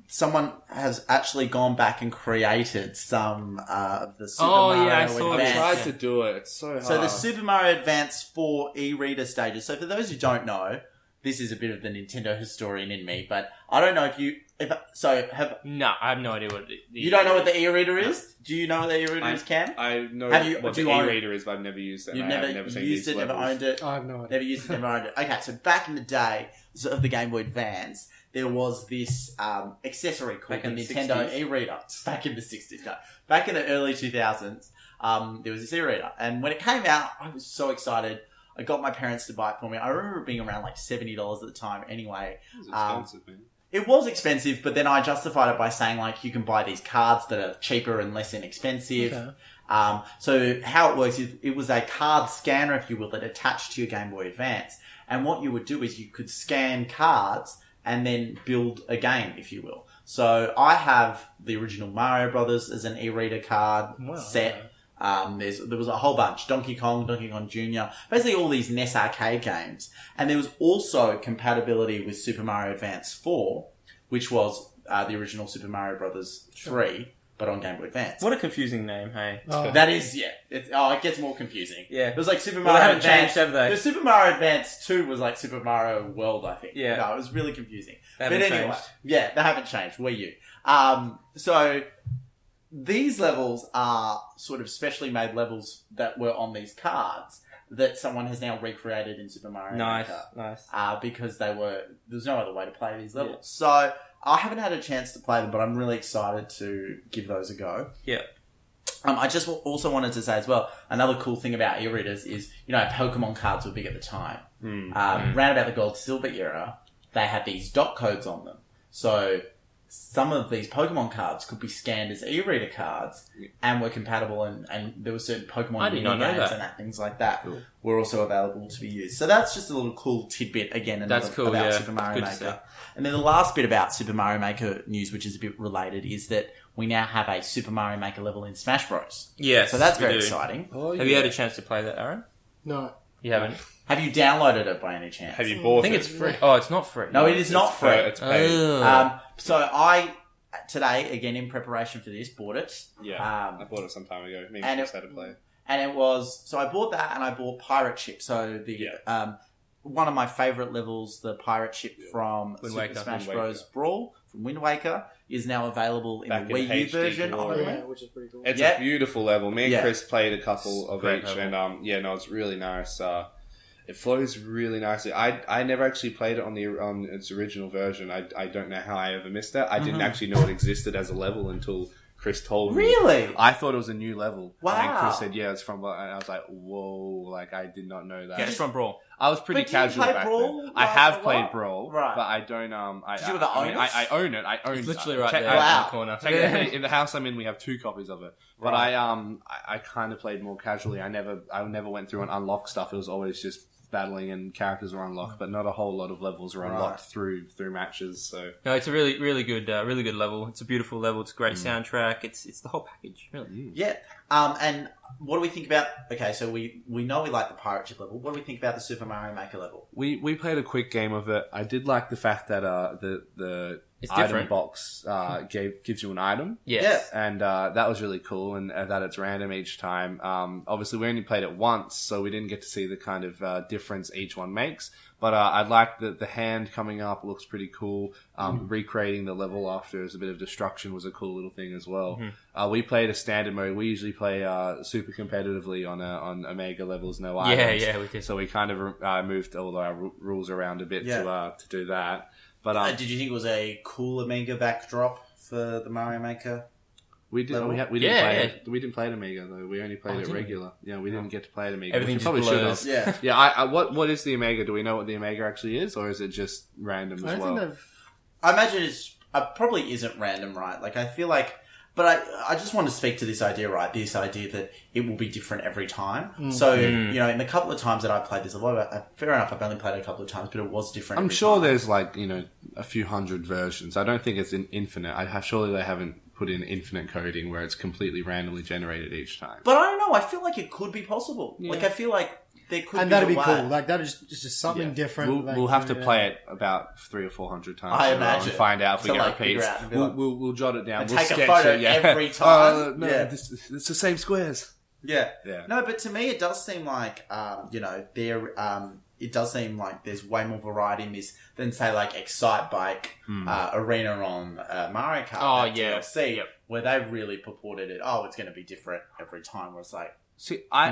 someone has actually gone back and created some of the Super Oh, Mario yeah, I saw I've Advance. tried to do it. It's so hard. So the Super Mario Advance 4 e-reader stages. So for those who don't know, this is a bit of the Nintendo historian in me, but I don't know No, I have no idea what you don't know what the e-reader is? Do you know what the e-reader is, Cam? I know Have you- what do the you own- e-reader is, but I've never used it. You've and I never, have never seen used these it, never levels. owned it? I have no idea. Never used it, never owned it. Okay, so back in the day of the Game Boy Advance, there was this accessory called Back in the the Nintendo 60s? e-reader. Back in the 60s, no. Back in the early 2000s, there was this e-reader. And when it came out, I was so excited. I got my parents to buy it for me. I remember it being around like $70 at the time anyway. It was expensive, man. It was expensive, but then I justified it by saying like you can buy these cards that are cheaper and less inexpensive. Okay. So how it works is it was a card scanner, if you will, that attached to your Game Boy Advance. And what you would do is you could scan cards and then build a game, if you will. So I have the original Mario Brothers as an e-reader card set. There was a whole bunch. Donkey Kong Jr. Basically all these NES arcade games. And there was also compatibility with Super Mario Advance 4, which was the original Super Mario Brothers 3, but on Game Boy Advance. What a confusing name, hey. Oh. That is, yeah. It gets more confusing. Yeah. It was like Super Well, Mario they haven't Advance. changed, have they? The Super Mario Advance 2 was like Super Mario World, I think. Yeah. No, it was really confusing. They But haven't anyway, changed. yeah, they haven't changed. Were you? So these levels are sort of specially made levels that were on these cards that someone has now recreated in Super Mario Nice, Maker. nice. Because there's no other way to play these levels. So I haven't had a chance to play them, but I'm really excited to give those a go. Yeah. I just also wanted to say as well, another cool thing about e-readers is, Pokemon cards were big at the time. Round about the Gold Silver era, they had these dot codes on them. So some of these Pokemon cards could be scanned as e-reader cards and were compatible, and there were certain Pokemon I did not know games that. and things like that were also available to be used. So that's just a little cool tidbit again That's cool, about yeah. Super Mario Good to Maker. And then the last bit about Super Mario Maker news, which is a bit related, is that we now have a Super Mario Maker level in Smash Bros. Yes. So that's we very do. exciting. Oh, Have you had a chance to play that, Aaron? No. You haven't? Have you downloaded it by any chance? Have you I bought think it? it's free. Oh, it's not free. No, it is not free. It's paid. Oh. So I, today, again in preparation for this, bought it. Yeah, I bought it some time ago. Me and and Chris it- had to play. and it was so I bought that and I bought Pirate Ship. So the one of my favorite levels, the Pirate Ship from Super Smash Bros. Brawl from Wind Waker, is now available in the Wii U version. Which is pretty cool. It's a beautiful level. Me and Chris played a couple of each, level. And it's really nice. It flows really nicely. I never actually played it on its original version. I don't know how I ever missed it. I didn't actually know it existed as a level until Chris told me. Really? I thought it was a new level. Wow. And Chris said, it's from... And I was like, whoa, like, I did not know that. Yeah, it's from Brawl. I was pretty casual back then. I have played Brawl, but I don't... Did you own it? I own it. I own it. It's literally right there in the corner. Technically, in the house I'm in, we have 2 copies of it. But I kind of played more casually. I never went through and unlocked stuff. It was always just battling and characters were unlocked, but not a whole lot of levels are unlocked through matches. So no, it's a really good level. It's a beautiful level. It's a great soundtrack. It's the whole package, really. Yeah. And what do we think about? Okay, so we know we like the Pirate Ship level. What do we think about the Super Mario Maker level? We played a quick game of it. I did like the fact that the it's item different. Box gives you an item. Yes. And that was really cool, and that it's random each time. Obviously, we only played it once, so we didn't get to see the kind of difference each one makes. But I like the hand coming up. Looks pretty cool. Recreating the level after there's a bit of destruction was a cool little thing as well. We played a standard mode. We usually play super competitively on Omega levels, no items. Yeah, we did. So we kind of moved all our rules around a bit to do that. But did you think it was a cool Omega backdrop for the Mario Maker? We did. level? We didn't play it. We didn't play it Omega though. We only played it regular. Yeah, we didn't get to play it Omega. Everything we just probably should blurs. have. Yeah. What is the Omega? Do we know what the Omega actually is, or is it just random as well? I imagine it's probably isn't random, right? Like I feel like, but I just want to speak to this idea, right? This idea that it will be different every time. So in the couple of times that I played this, fair enough, I've only played it a couple of times, but it was different. I'm every sure time. there's a few hundred versions. I don't think it's infinite. Surely they haven't put in infinite coding where it's completely randomly generated each time. But I don't know. I feel like it could be possible. Yeah. Like I feel like there could, and that'd be cool. Like that is just something different. We'll have to play it about 300 or 400 times. I imagine. And find out if we get repeats. We'll jot it down. And we'll take sketch a photo it, every time. It's the same squares. Yeah. Yeah. No, but to me, it does seem like it does seem like there's way more variety in this than say like Excite Bike Arena on Mario Kart. Oh yeah, DLC, where they really purported it. Oh, it's going to be different every time. Where it's like, see, I've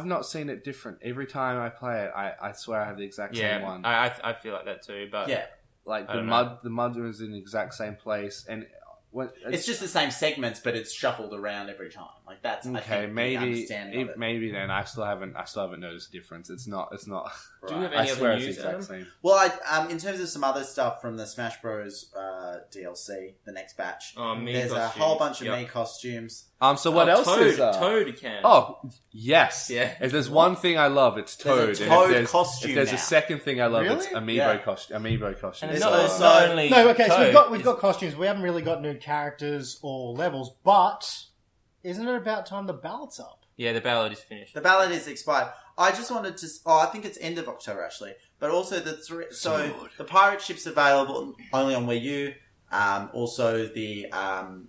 not seen it different every time I play it. I swear I have the exact same one. I feel like that too. But like the mud was in the exact same place, and it's just the same segments, but it's shuffled around every time. Like that's okay. I think maybe then I still haven't noticed a difference. It's not. Right. Do you have any other news? Same. Well, in terms of some other stuff from the Smash Bros. DLC, the next batch, there's a whole bunch of Mii costumes. So what else is Toad can? Oh, yes. Yeah. If there's one thing I love, it's Toad. There's a Toad costume If there's now. a second thing I love, Really? it's Amiibo costume. And it's So- not only No, okay, so Toad, we've got costumes. We haven't really got new characters or levels, but isn't it about time the ballot's up? Yeah, the ballot is finished. The ballot is expired. I just wanted to. I think it's end of October actually. But also the Pirate Ship's available only on Wii U. Also, the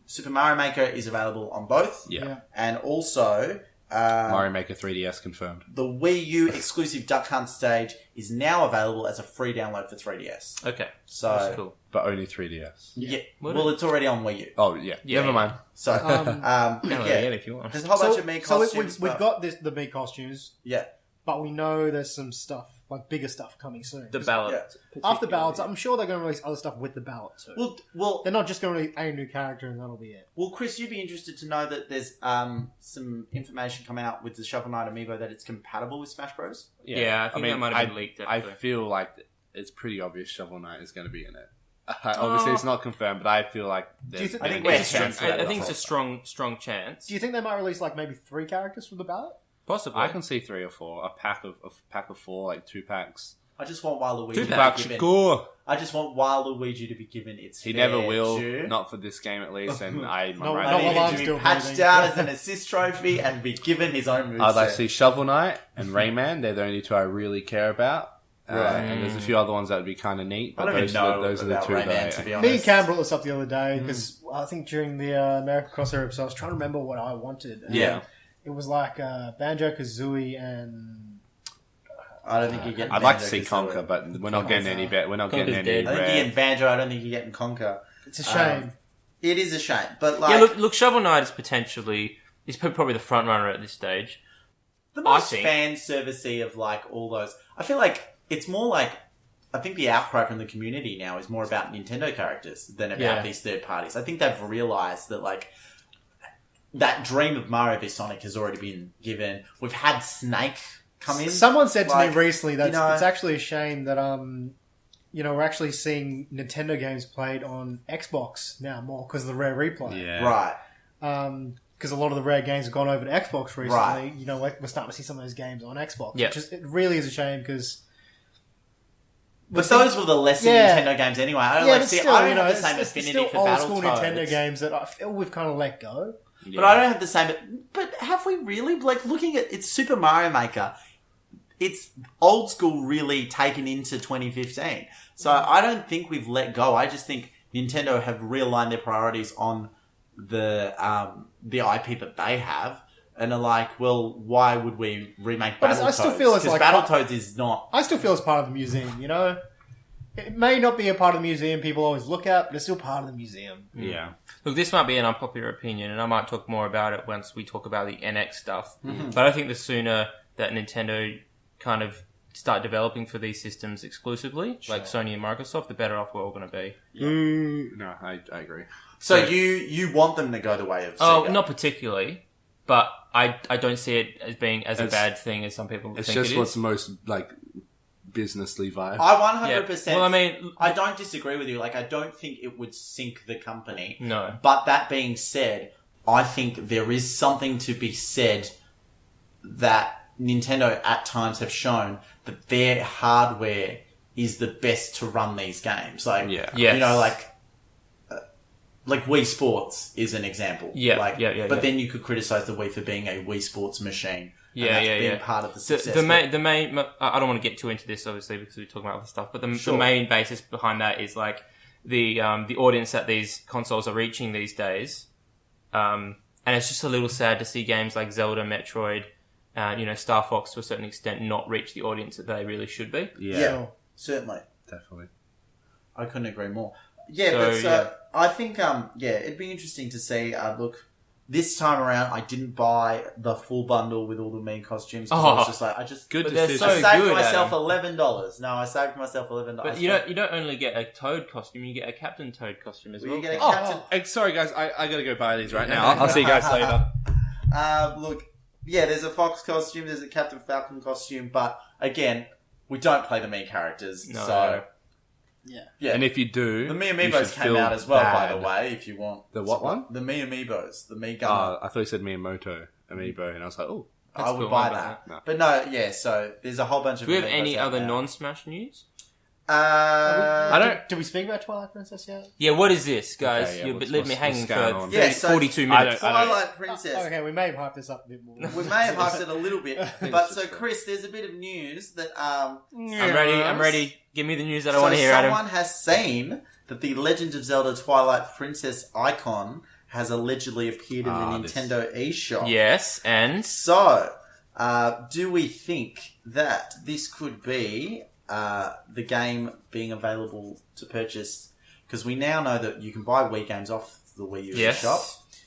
Super Mario Maker is available on both. Yeah. And also, Mario Maker 3DS confirmed. the Wii U exclusive Duck Hunt stage is now available as a free download for 3DS. Okay, So, that's cool. But only 3DS. yeah. Well, it's already on Wii U. Oh, yeah. Never mind. So, Download yeah. it if you want. There's a whole bunch of Mii costumes. we've got the Mii costumes, Yeah. but we know there's some stuff, like bigger stuff coming soon. The ballot. After ballots, I'm sure they're going to release other stuff with the ballot too. Well, They're not just going to release a new character and that'll be it. Well, Chris, you'd be interested to know that there's some information coming out with the Shovel Knight Amiibo that it's compatible with Smash Bros. Yeah, I think that might have been leaked. I feel like it's pretty obvious Shovel Knight is going to be in it. Obviously, it's not confirmed, but I feel like there's I think it's I think it's a strong chance. Do you think they might release like maybe 3 characters from the ballot? Possibly. I can see 3 or 4. A pack of 4, like 2 packs. I just want Waluigi. 2 packs, score. I just want Waluigi to be given its. He fair never will, due. not for this game at least. And I while need I'm him to still be patched breathing. out as an assist trophy and be given his own moveset. I'd like to see Shovel Knight and Rayman. They're the only 2 I really care about. And there's a few other ones that would be kind of neat. But I don't even know those are the about 2 Rayman, that to be Me honest. and Cam brought this up the other day because I think during the American Crossover episode, I was trying to remember what I wanted. And Yeah. It was like Banjo-Kazooie and... I don't think you're getting. I'd like to see Banjo-Kazooie. Conker, but we're not getting any bet. We're not getting Conker's any. dead. I think you're getting Banjo. I don't think you're getting Conker. It's a shame. It is a shame, but like Yeah, look, Shovel Knight is potentially... He's probably the front runner at this stage. the most I think- fan servicey of like all those. I feel like it's more like I think the outcry from the community now is more about Nintendo characters than about these third parties. I think they've realized that like that dream of Mario v Sonic has already been given. We've had Snake come in. Someone said to like, me recently that you know- it's actually a shame that we're actually seeing Nintendo games played on Xbox now more because of the Rare Replay. Yeah. Right. Because a lot of the Rare games have gone over to Xbox recently. Right. You know, we're starting to see some of those games on Xbox. Yeah. It really is a shame because... But those were the lesser Nintendo games anyway. I don't Yeah, like but see. still, I don't you know, have the same it's affinity still for old school Battletoads. Nintendo games that I feel we've kind of let go. But I don't have the same. But have we really? Like looking at it's Super Mario Maker. It's old school, really taken into 2015. So I don't think we've let go. I just think Nintendo have realigned their priorities on the IP that they have, and are like, well, why would we remake But Battletoads? I still feel it's because like- Battletoads is not. I still feel it's part of the museum, you know? It may not be a part of the museum people always look at, but it's still part of the museum. Yeah. Look, this might be an unpopular opinion, and I might talk more about it once we talk about the NX stuff. But I think the sooner that Nintendo kind of start developing for these systems exclusively, like Sony and Microsoft, the better off we're all going to be. No, I agree. So you want them to go the way of Oh, Sega? not particularly, but I don't see it as being as a bad thing as some people It's think just it what's is. the most like businessly vibe. I 100%. Well, I mean, I don't disagree with you. Like, I don't think it would sink the company. no. But that being said, I think there is something to be said that Nintendo at times have shown that their hardware is the best to run these games. Like, Yeah. Yes. you know, like Wii Sports is an example. Yeah, Like, yeah. But then you could criticize the Wii for being a Wii Sports machine. And Yeah, that's yeah, being yeah. part of the success. The main, I don't want to get too into this, obviously, because we're talking about other stuff, but the Sure. main basis behind that is, like, the audience that these consoles are reaching these days. And it's just a little sad to see games like Zelda, Metroid, Star Fox, to a certain extent, not reach the audience that they really should be. Yeah, Yeah, certainly. definitely. I couldn't agree more. Yeah, So, but I think it'd be interesting to see. Look, this time around, I didn't buy the full bundle with all the mean costumes. 'Cause I was just like, Good But they're decision. so I saved good, myself Adam. $11. No, I saved myself $11. But you don't only get a Toad costume, you get a Captain Toad costume as Well, well. you get a Oh, Captain. Hey, sorry guys, I gotta go buy these right now. I'll see you guys later. Look, yeah, there's a Fox costume, there's a Captain Falcon costume, but again, we don't play the main characters, No. so Yeah. And if you do, the Me you Amiibos should came feel out as well, by bad. the way. If you want The what one? The Me Amiibos, the Me Gunner. I thought you said Miyamoto Amiibo, and I was like, oh, I That's would cool, buy I like that. that. But no, yeah. So there's a whole bunch of. Do we have Amiibos any out other now. non-Smash news? I don't- Did we speak about Twilight Princess yet? Yeah, what is this, guys? Okay, yeah, You've what's- left me what's hanging for going on? 30, Yeah, so- 42 I minutes. don't- Twilight Princess. Oh, okay, we may have hyped this up a bit more. We may have hyped it a little bit, think but it's so just Chris, there's a bit of news that I'm ready. Give me the news that I want to hear, someone Adam. has seen that the Legend of Zelda Twilight Princess icon has allegedly appeared in the this- Nintendo eShop. Yes, and So, do we think that this could be the game being available to purchase? Because we now know that you can buy Wii games off the Wii U Yes. shop.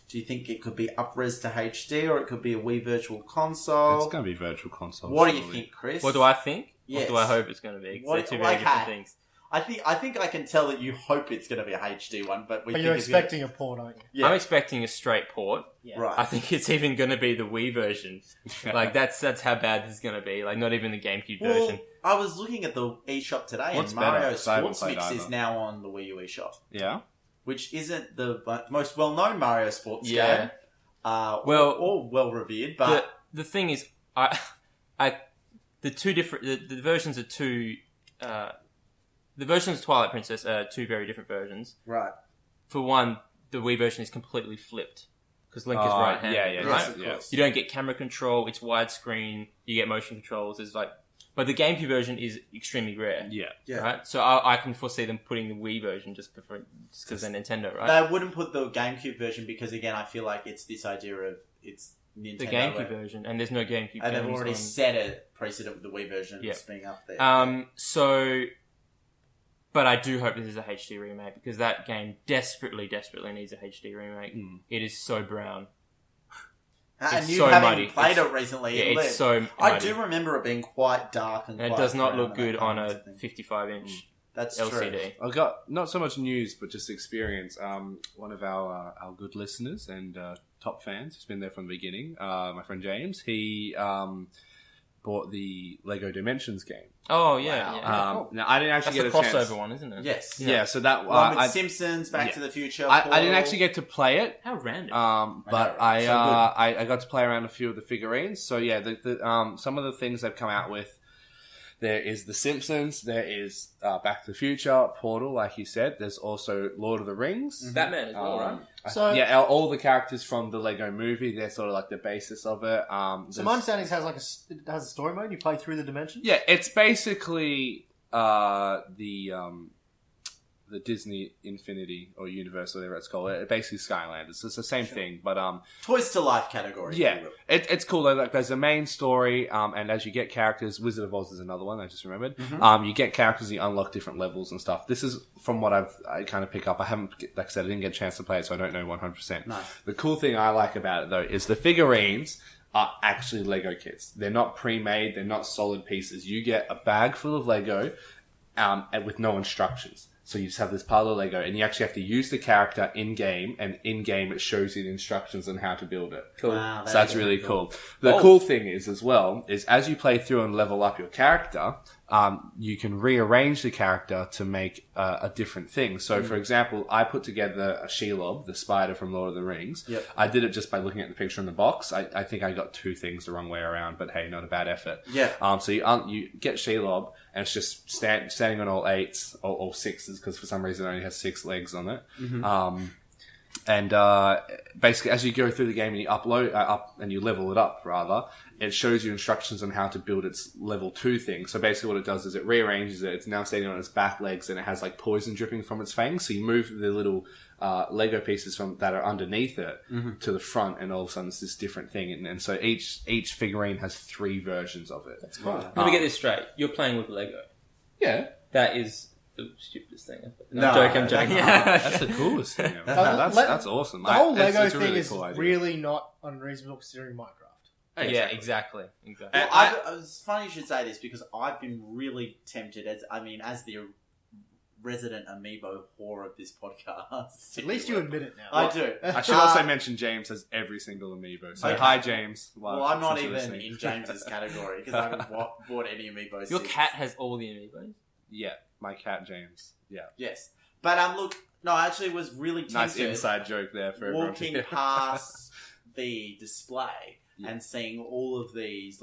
Do you think it could be up-res to HD, or it could be a Wii Virtual Console? it's gonna be virtual console. What do you surely. think, Chris? what do I think? Yes. What do I hope it's going to be? 'Cause What- they're two very okay. different things. I think I can tell that you hope it's going to be a HD one, but we But think you're it's gonna- expecting a port, aren't you? Yeah. I'm expecting a straight port. Yeah. Right. I think it's even going to be the Wii version. Like that's how bad this is going to be. Like not even the GameCube Well, version. I was looking at the eShop today, What's and better? Mario 'Cause I haven't Sports Mix played is either. now on the Wii U eShop, Yeah. which isn't the most well-known Mario Sports Yeah. game. Well, or well-revered, but the thing is, the two different the versions are two. The versions of Twilight Princess are two very different versions. right. For one, the Wii version is completely flipped because Link is right-handed. yeah, Yes, right. of yeah. course. You don't get camera control. It's widescreen. You get motion controls. It's like, but the GameCube version is extremely rare. Yeah. Yeah. Right. So I can foresee them putting the Wii version just because they're Nintendo, right? They wouldn't put the GameCube version because, again, I feel like it's this idea of it's Nintendo. The GameCube version, and there's no GameCube. And they've games already on- set a precedent with the Wii version Yeah. just being up there. But I do hope this is a HD remake because that game desperately needs a HD remake. It is so brown. and it's you so having muddy. played it recently, Yeah, it it's looked- so I muddy. do remember it being quite dark and And it quite does not brown look and good that on kind a of thing. 55-inch That's LCD. true. I've got not so much news, but just experience. One of our good listeners and top fans who's been there from the beginning, my friend James, he bought the Lego Dimensions game. Oh, yeah. Wow. yeah. Now, I didn't That's actually the get a chance. crossover one, isn't it? Yes. Yeah, so that One with I, Simpsons, Back yeah. to the Future. I didn't Portal. actually get to play it. How random. But I know, right? I got to play around a few of the figurines. So yeah, some of the things they've come out with. There is The Simpsons. There is Back to the Future, Portal, like you said. There's also Lord of the Rings. Batman as well, right? So- yeah, all the characters from the Lego Movie. They're sort of like the basis of it. So There's- my understanding is it has a story mode. You play through the dimensions. yeah, it's basically the Disney Infinity or Universe, whatever it's called. It basically Skylanders. It's the same thing, but Toys to Life category. if yeah, you will. it's cool though. Like, there's a main story, and as you get characters, Wizard of Oz is another one I just remembered. You get characters, you unlock different levels and stuff. This is from what I kind of pick up. I haven't, like I said, I didn't get a chance to play it, so I don't know 100%. No. The cool thing I like about it though is the figurines are actually Lego kits. They're not pre-made. They're not solid pieces. You get a bag full of Lego, and with no instructions. So you just have this pile of Lego, and you actually have to use the character in-game, and in-game it shows you the instructions on how to build it. Cool. Wow, So that's really cool. The Oh. cool thing is, as well, is as you play through and level up your character, you can rearrange the character to make a different thing. So, for example, I put together a Shelob, the spider from Lord of the Rings. Yep. I did it just by looking at the picture in the box. I think I got two things the wrong way around, but hey, not a bad effort. Yeah. So you get Shelob, and it's just standing on all eights or all sixes, because for some reason it only has 6 legs on it. And basically, as you go through the game and you and you level it up, rather, it shows you instructions on how to build its level 2 thing. So basically, what it does is it rearranges it. It's now standing on its back legs, and it has like poison dripping from its fangs. So you move the little Lego pieces that are underneath it to the front, and all of a sudden it's this different thing. And so each figurine has 3 versions of it. That's cool. Let me get this straight. You're playing with Lego. Yeah. That is the stupidest thing. No, I'm joking. That's the coolest thing ever. That's awesome. The whole It's Lego a thing really is cool idea. really not unreasonable considering Minecraft. Yeah, exactly. Well, it's funny you should say this because I've been really tempted as the resident amiibo whore of this podcast. At least you admit it now. I do. I should also mention James has every single amiibo. So Okay. hi, James. Well, I'm not since you're even listening. in James's category because I haven't bought any amiibos. Your since. cat has all the amiibos. Yeah, my cat James. Yeah, Yes, but look, no, I actually was really tempted. nice inside joke there for everyone. walking past the display and seeing all of these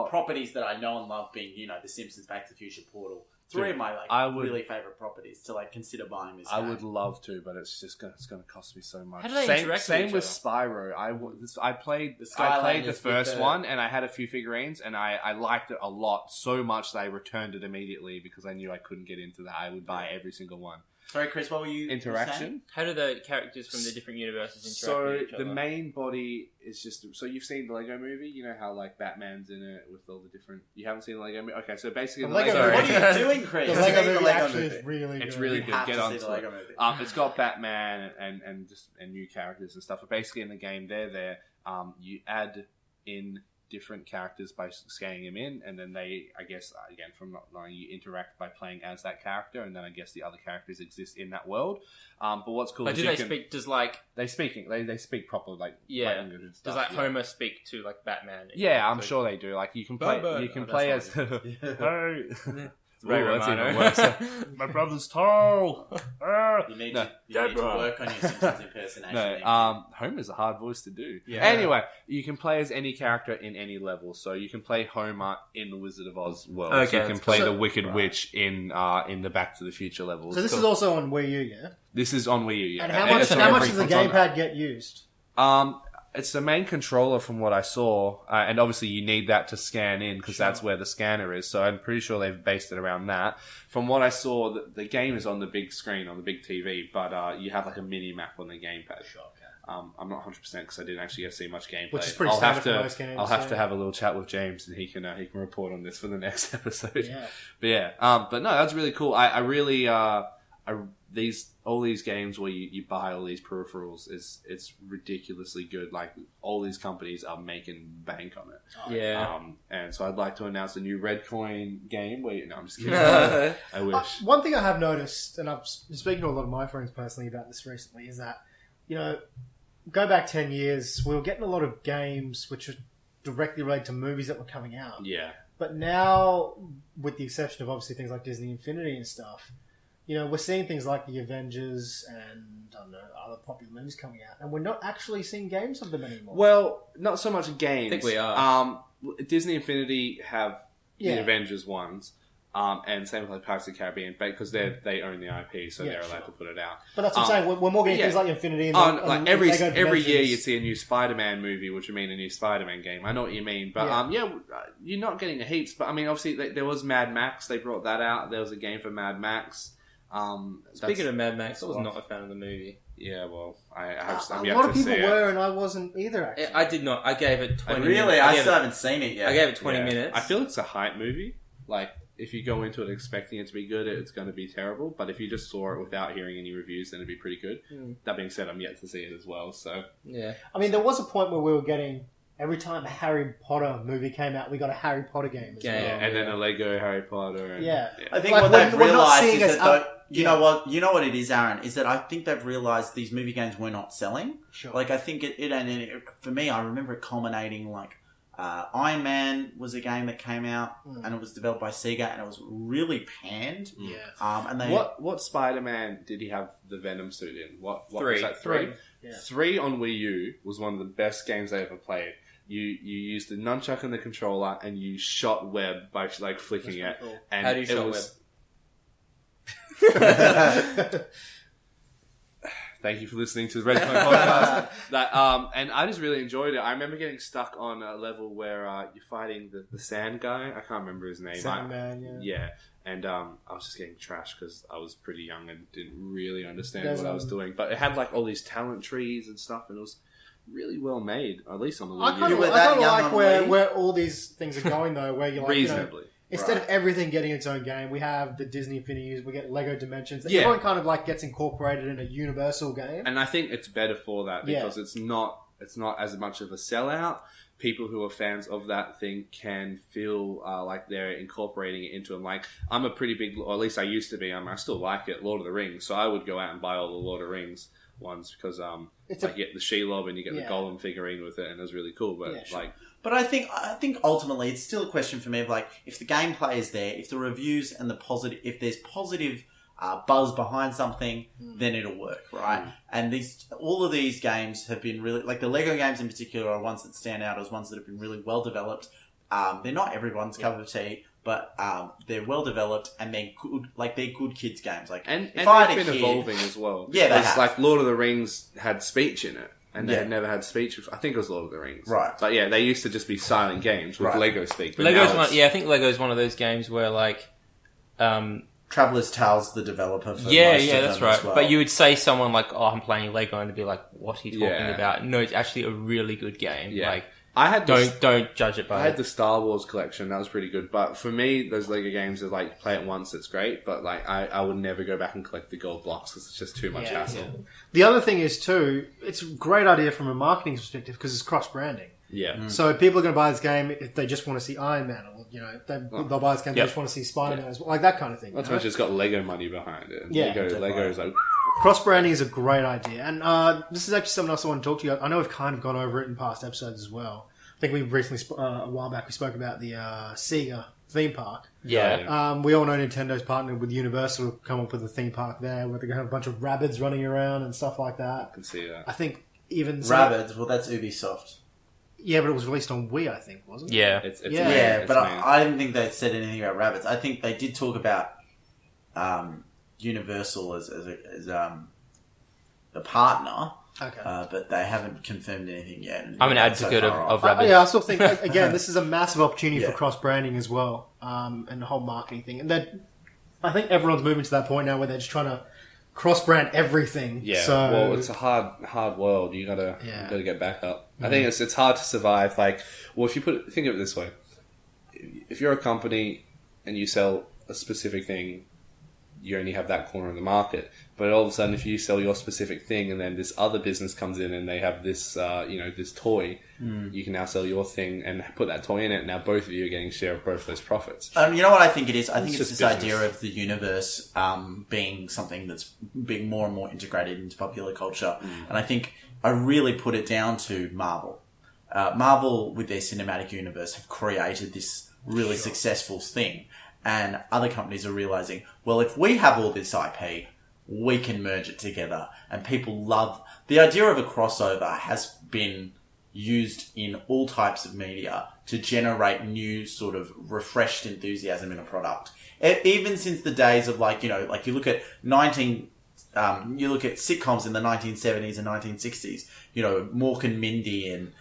properties that I know and love, being The Simpsons, Back to the Future, Portal. 3 of my really favorite properties to consider buying this. I game. would love to, but it's just going to cost me so much. How do they same interact with same each with other? Spyro. I played the Skylanders first with the- one, and I had a few figurines, and I liked it a lot, so much that I returned it immediately because I knew I couldn't get into that. I would buy every single one. Sorry, Chris, what were you saying? Interaction. How do the characters from the different universes interact So with each other? the main body is just. So you've seen the Lego Movie. You know how Batman's in it with all the different. You haven't seen the Lego Movie. Okay, so basically The the Lego Lego. movie- What are you doing, Chris? The Have you Lego seen movie the Lego actually movie? is really It's good. really You good. have Get to on see the to Lego it. movie. It's got Batman and new characters and stuff. But basically, in the game, you add in different characters by scanning them in, and then they, I guess, again from not knowing, you interact by playing as that character, and then I guess the other characters exist in that world. But what's cool But is do you they can, speak? Does they speak proper language and Does stuff. yeah. Homer speak to Batman? Yeah, I'm sure they do. You can play. Bubba. You can Oh, play that's as. not Hey. Ray Ooh, that's Romano. even worse. My brother's tall. You need, No. to, you need to work on your Simpsons impersonation. No, Homer's a hard voice to do. Yeah. Anyway, you can play as any character in any level. So you can play Homer in the Wizard of Oz world. Okay, So you can that's play cool. the Wicked Witch in the Back to the Future levels. So this is also on Wii U, yeah? This is on Wii U. Yeah. And how much it's on how much every does the console. gamepad get used? It's the main controller from what I saw, and obviously you need that to scan in because that's where the scanner is. So I'm pretty sure they've based it around that. From what I saw, the game is on the big screen on the big TV, but you have a mini map on the gamepad. I'm not 100% because I didn't actually get to see much gameplay. Which is pretty standard for most games. I'll have to have a little chat with James, and he can report on this for the next episode. Yeah. But no, that's really cool. I really all these games where you buy all these peripherals it's ridiculously good. Like all these companies are making bank on it. Yeah. And so I'd like to announce a new Redcoin game. No, I'm just kidding. I wish. One thing I have noticed, and I've been speaking to a lot of my friends personally about this recently, is that, go back 10 years, we were getting a lot of games which are directly related to movies that were coming out. Yeah. But now, with the exception of obviously things like Disney Infinity and stuff, we're seeing things like the Avengers and, I don't know, other popular movies coming out, and we're not actually seeing games of them anymore. Well, not so much games. I think we are. Disney Infinity have the Avengers ones, and same with like Pirates of the Caribbean, because they own the IP, so they're allowed to put it out. But that's what I'm saying. We're more getting things like Infinity. And every year you see a new Spider-Man movie, which would mean a new Spider-Man game. I know what you mean, but you're not getting heaps. But I mean, obviously there was Mad Max. They brought that out. There was a game for Mad Max. Speaking of Mad Max, I was not a fan of the movie. Yeah, well, I'm a yet lot of to people see were, and I wasn't either. Actually, I did not. I gave it 20 Really? minutes. I still haven't seen it yet. I gave it 20 minutes. I feel it's a hype movie. Like, if you go into it expecting it to be good, it's going to be terrible. But if you just saw it without hearing any reviews, then it'd be pretty good. That being said, I'm yet to see it as well. So yeah, I mean, there was a point where we were getting. Every time a Harry Potter movie came out, we got a Harry Potter game as well. And then a Lego Harry Potter. And, I think what they've realised is that you know what it is, Aaron, is that I think they've realised these movie games were not selling. Sure. Like I think it for me, I remember it culminating like Iron Man was a game that came out and it was developed by Sega and it was really panned. Yeah. And they what Spider-Man did he have the Venom suit in? What 3. was that? 3. Yeah. 3 on Wii U was one of the best games I ever played. You used the nunchuck and the controller, and you shot web by like flicking it. Cool. And how do you shot web? Thank you for listening to the Red Coin podcast. And I just really enjoyed it. I remember getting stuck on a level where you're fighting the sand guy. I can't remember his name. Sandman, yeah. And I was just getting trashed because I was pretty young and didn't really understand what I was doing. But it had like all these talent trees and stuff, and it was really well made, at least on the Wii U. I kind of like where all these things are going, though, where you're like, reasonably. Instead of everything getting its own game, we have the Disney Infinity, we get Lego Dimensions. Yeah. Everyone kind of like gets incorporated in a universal game. And I think it's better for that because it's not as much of a sellout. People who are fans of that thing can feel like they're incorporating it into them. Like, I'm a pretty big, or at least I used to be, I still like it, Lord of the Rings. So I would go out and buy all the Lord of the Rings ones because you get the Shelob and you get the Gollum figurine with it, and it was really cool. But But I think ultimately it's still a question for me of like, if the gameplay is there, if the reviews and if there's positive buzz behind something, then it'll work, right? And all of these games have been really, like the Lego games in particular are ones that stand out as ones that have been really well developed. They're not everyone's cup of tea, but they're well developed and they're good. Like they're good kids games. Like and if I had they've a been kid, evolving as well. Yeah, they have. Like Lord of the Rings had speech in it. And they had never had speech. I think it was Lord of the Rings. Right. But yeah, they used to just be silent games with Lego speak. But I think Lego's one of those games where like... Traveller's Tales, the developer for most of that's them right. as well. But you would say someone like, "Oh, I'm playing Lego," and to be like, "What are you talking about?" No, it's actually a really good game. Yeah. Like, I had don't judge it by. I had the Star Wars collection. That was pretty good. But for me, those Lego games are like play it once, it's great. But like I would never go back and collect the gold blocks because it's just too much hassle. Yeah. The other thing is too, it's a great idea from a marketing perspective because it's cross branding. Yeah. So people are going to buy this game if they just want to see Iron Man, or they'll buy this game if they just want to see Spider-Man, as well, like that kind of thing. Not to mention it's got Lego money behind it. Yeah, Lego is like cross branding is a great idea, and this is actually something else I want to talk to you about. I know we've kind of gone over it in past episodes as well. I think we recently, a while back, we spoke about the Sega theme park. Yeah. We all know Nintendo's partnered with Universal to come up with a theme park there where they're going to have a bunch of rabbits running around and stuff like that. I can see that. I think even... Rabbids, well, that's Ubisoft. Yeah, but it was released on Wii, I think, wasn't it? Yeah. But I didn't think they said anything about rabbits. I think they did talk about Universal as a partner. Okay. But they haven't confirmed anything yet. I'm an advocate of rabbits. I still think, again, this is a massive opportunity for cross-branding as well, and the whole marketing thing. And I think everyone's moving to that point now where they're just trying to cross-brand everything. Yeah, So, well, it's a hard world. You gotta get back up. I think it's hard to survive. Like, well, if you think of it this way, if you're a company and you sell a specific thing, you only have that corner of the market. But all of a sudden, if you sell your specific thing, and then this other business comes in and they have this, this toy, you can now sell your thing and put that toy in it. Now both of you are getting a share of both those profits. You know what I think it is? I think it's just this business. idea of the universe being something that's being more and more integrated into popular culture. And I think I really put it down to Marvel. Marvel, with their cinematic universe, have created this really successful thing. And other companies are realizing, well, if we have all this IP, we can merge it together. And people love... The idea of a crossover has been used in all types of media to generate new sort of refreshed enthusiasm in a product. Even since the days of you look at you look at sitcoms in the 1970s and 1960s, Mork and Mindy and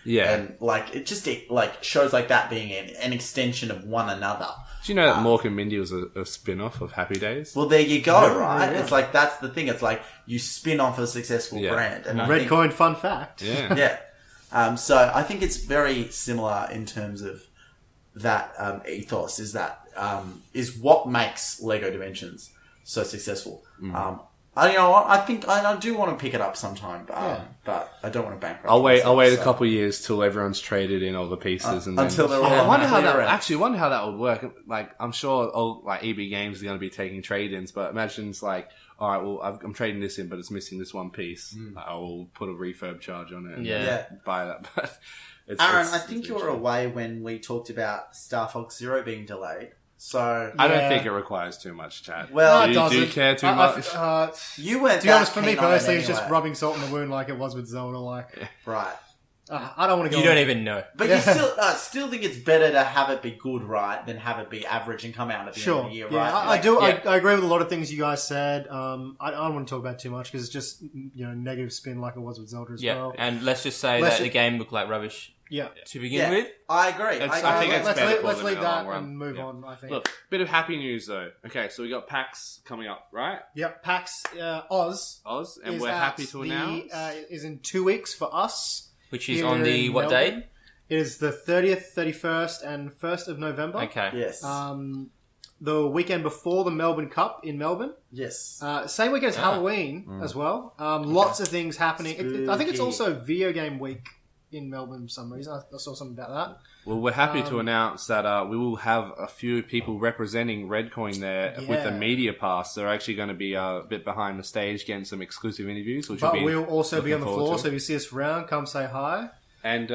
shows like that being an extension of one another. Do you know that Mork and Mindy was a spin-off of Happy Days? Well, there you go, right? Yeah. It's like, that's the thing. It's like you spin off a successful brand. And Red Coin, fun fact. Yeah. Yeah. So I think it's very similar in terms of that ethos is what makes Lego Dimensions so successful. I think I do want to pick it up sometime, but I don't want to bankrupt. I'll wait a couple of years till everyone's traded in all the pieces, and until they're all. I wonder how that would work. Like, I'm sure EB Games are going to be taking trade-ins, but imagine it's like, all right, well, I'm trading this in, but it's missing this one piece. I will put a refurb charge on it and buy that. But Aaron, I think you were away when we talked about Star Fox Zero being delayed. So I don't think it requires too much, Chad. Well, do you care too much? You weren't. To be honest, for me personally, it's just rubbing salt in the wound, like it was with Zelda. Right. I don't want to go. You don't even know. But you still think it's better to have it be good, right, than have it be average and come out at the end of the year, right? I do. I agree with a lot of things you guys said. I don't want to talk about it too much because it's just negative spin like it was with Zelda as well. And let's just say that the game looked like rubbish. Yeah. To begin with, I agree. I think it's better. Let's leave that and move on. I think. Look, bit of happy news though. Okay, so we got PAX coming up, right? Yep, PAX Oz, and we're happy to announce is in 2 weeks for us. Which is on the what date? It is the 30th, 31st, and 1st of November. Okay. Yes. The weekend before the Melbourne Cup in Melbourne. Yes. Same weekend as Halloween as well. Lots of things happening. I think it's also Video Game Week in Melbourne for some reason. I saw something about that. Well, we're happy to announce that we will have a few people representing Redcoin there with a media pass. They're actually going to be a bit behind the stage, getting some exclusive interviews. But we'll also be on the floor, so if you see us around, come say hi. And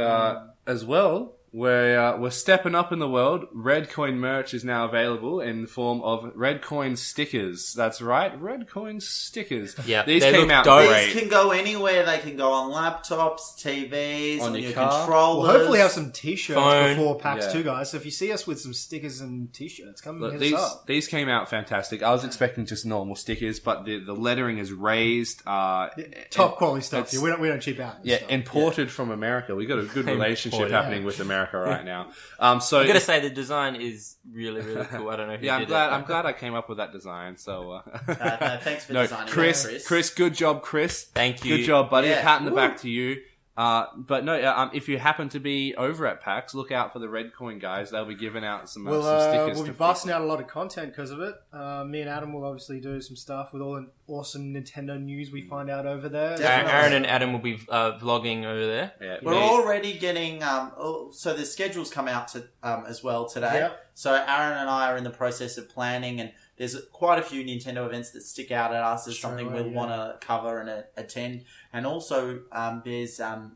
as well, we're stepping up in the world. Redcoin merch is now available in the form of Redcoin stickers. That's right, Redcoin stickers. Yeah, these came out dope. great. These can go anywhere. They can go on laptops, TVs, on your car. controllers. We'll hopefully have some t-shirts Phone. before PAX 2, guys. So if you see us with some stickers and t-shirts, come and hit us up. These came out fantastic. I was expecting just normal stickers, but the lettering is raised. Top quality stuff. Yeah, we don't cheap out. Imported from America. We got a good relationship happening with America right now. So I'm gonna say the design is really, really cool. I don't know who did it. I'm glad I came up with that design. So thanks for designing Chris, good job, Chris. Thank you. Good job, buddy. Yeah. Pat in the back to you. But no, if you happen to be over at PAX, look out for the Redcoin guys. They'll be giving out some stickers. We'll be busting out a lot of content because of it. Me and Adam will obviously do some stuff with all the awesome Nintendo news we find out over there. Aaron and Adam will be vlogging over there. Yeah. We're already getting so the schedules come out as well today. Yep. So Aaron and I are in the process of planning, and there's quite a few Nintendo events that stick out at us as something we'll want to cover and attend. And also there's a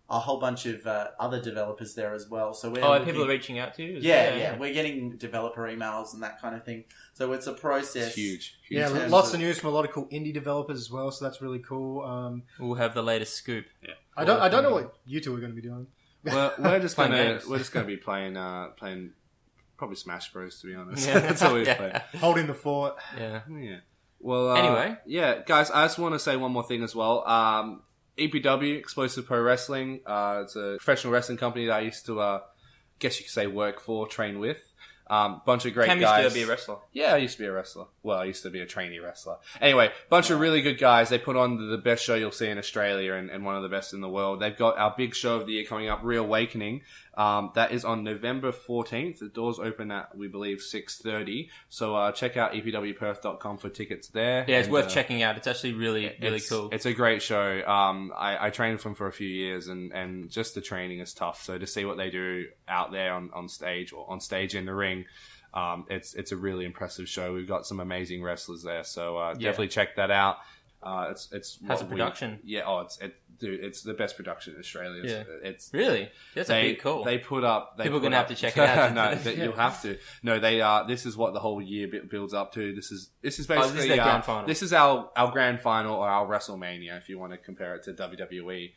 whole bunch of other developers there as well. So people are reaching out to you? Yeah. We're getting developer emails and that kind of thing. So it's a process. It's huge. Yeah, lots of news from a lot of cool indie developers as well. So that's really cool. We'll have the latest scoop. Yeah. I don't know what you two are going to be doing. Well, we're just gonna be playing probably Smash Bros. To be honest, that's all we play. Holding the fort. Yeah. Well, anyway, guys, I just want to say one more thing as well. EPW, Explosive Pro Wrestling. It's a professional wrestling company that I used to, guess you could say, work for, train with. Bunch of great Cam guys. used to be a wrestler. Yeah, I used to be a wrestler. Well, I used to be a trainee wrestler. Anyway, bunch of really good guys. They put on the best show you'll see in Australia and one of the best in the world. They've got our big show of the year coming up, Reawakening. That is on November 14th. The doors open at, we believe, 6:30. So check out epwperth.com for tickets there. Yeah, it's worth checking out. It's actually really cool. It's a great show. I trained with them for a few years, and just the training is tough. So to see what they do out there on stage or on stage in the ring, it's a really impressive show. We've got some amazing wrestlers there, so definitely check that out. It's has a production. It's the best production in Australia. Yeah. It's really that's a big call. They put up. People are gonna have to check it out. No, you'll have to. No, they this is what the whole year builds up to. This is basically this is their grand final. This is our grand final or our WrestleMania, if you want to compare it to WWE.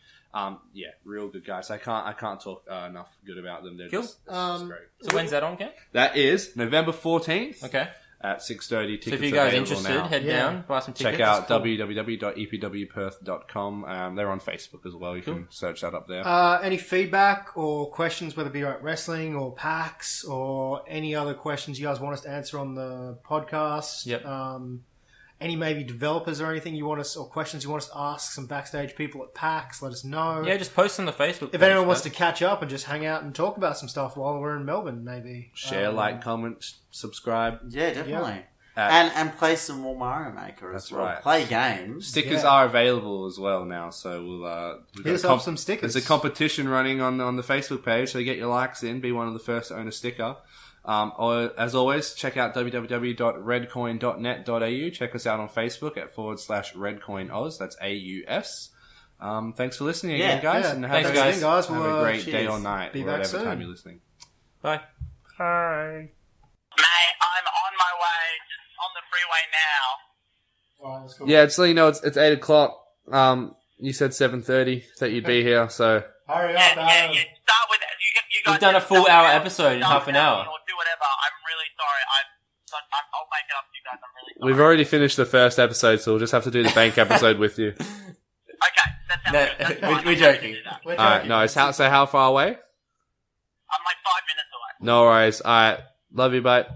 Real good guys. I can't talk enough good about them. They're just great. So when's that on, Ken? That is November 14th. Okay. At 6:30. So if you guys are interested, head down, buy some tickets. Check out www.epwperth.com. They're on Facebook as well. You can search that up there. Any feedback or questions, whether it be about wrestling or PAX or any other questions you guys want us to answer on the podcast? Yep. Any maybe developers or anything you want us, or questions you want us to ask some backstage people at PAX, let us know. Yeah, just post on the Facebook if anyone wants to catch up and just hang out and talk about some stuff while we're in Melbourne, maybe. Share, like, comment, subscribe. Yeah, definitely. And play some more Mario Maker as well. Right. Play games. Stickers are available as well now, so we'll here's some stickers. There's a competition running on the Facebook page, so get your likes in, be one of the first to own a sticker. Or, as always, check out www.redcoin.net.au. Check us out on Facebook at /RedcoinOz. That's AUS. Thanks for listening again, guys. Yeah. And have Thanks, guys. have a great day or night, Be or back whatever soon. time you're listening. Bye. Bye. Mate, I'm on my way, just on the freeway now. Alright, that's cool. Yeah, just so you know, it's 8 o'clock. You said 7:30 that you'd be here, so... Hurry up, Yeah, Adam. start with it. You guys We've done a just full start hour now. episode in half an hour. Or do whatever. I'm really sorry. I'll make it up to you guys. I'm really sorry. We've already finished the first episode, so we'll just have to do the bank episode with you. Okay, that sounds good. That's fine. We're joking. We're Alright, joking. nice. So how far away? I'm like 5 minutes away. No worries. Alright. Love you, bye.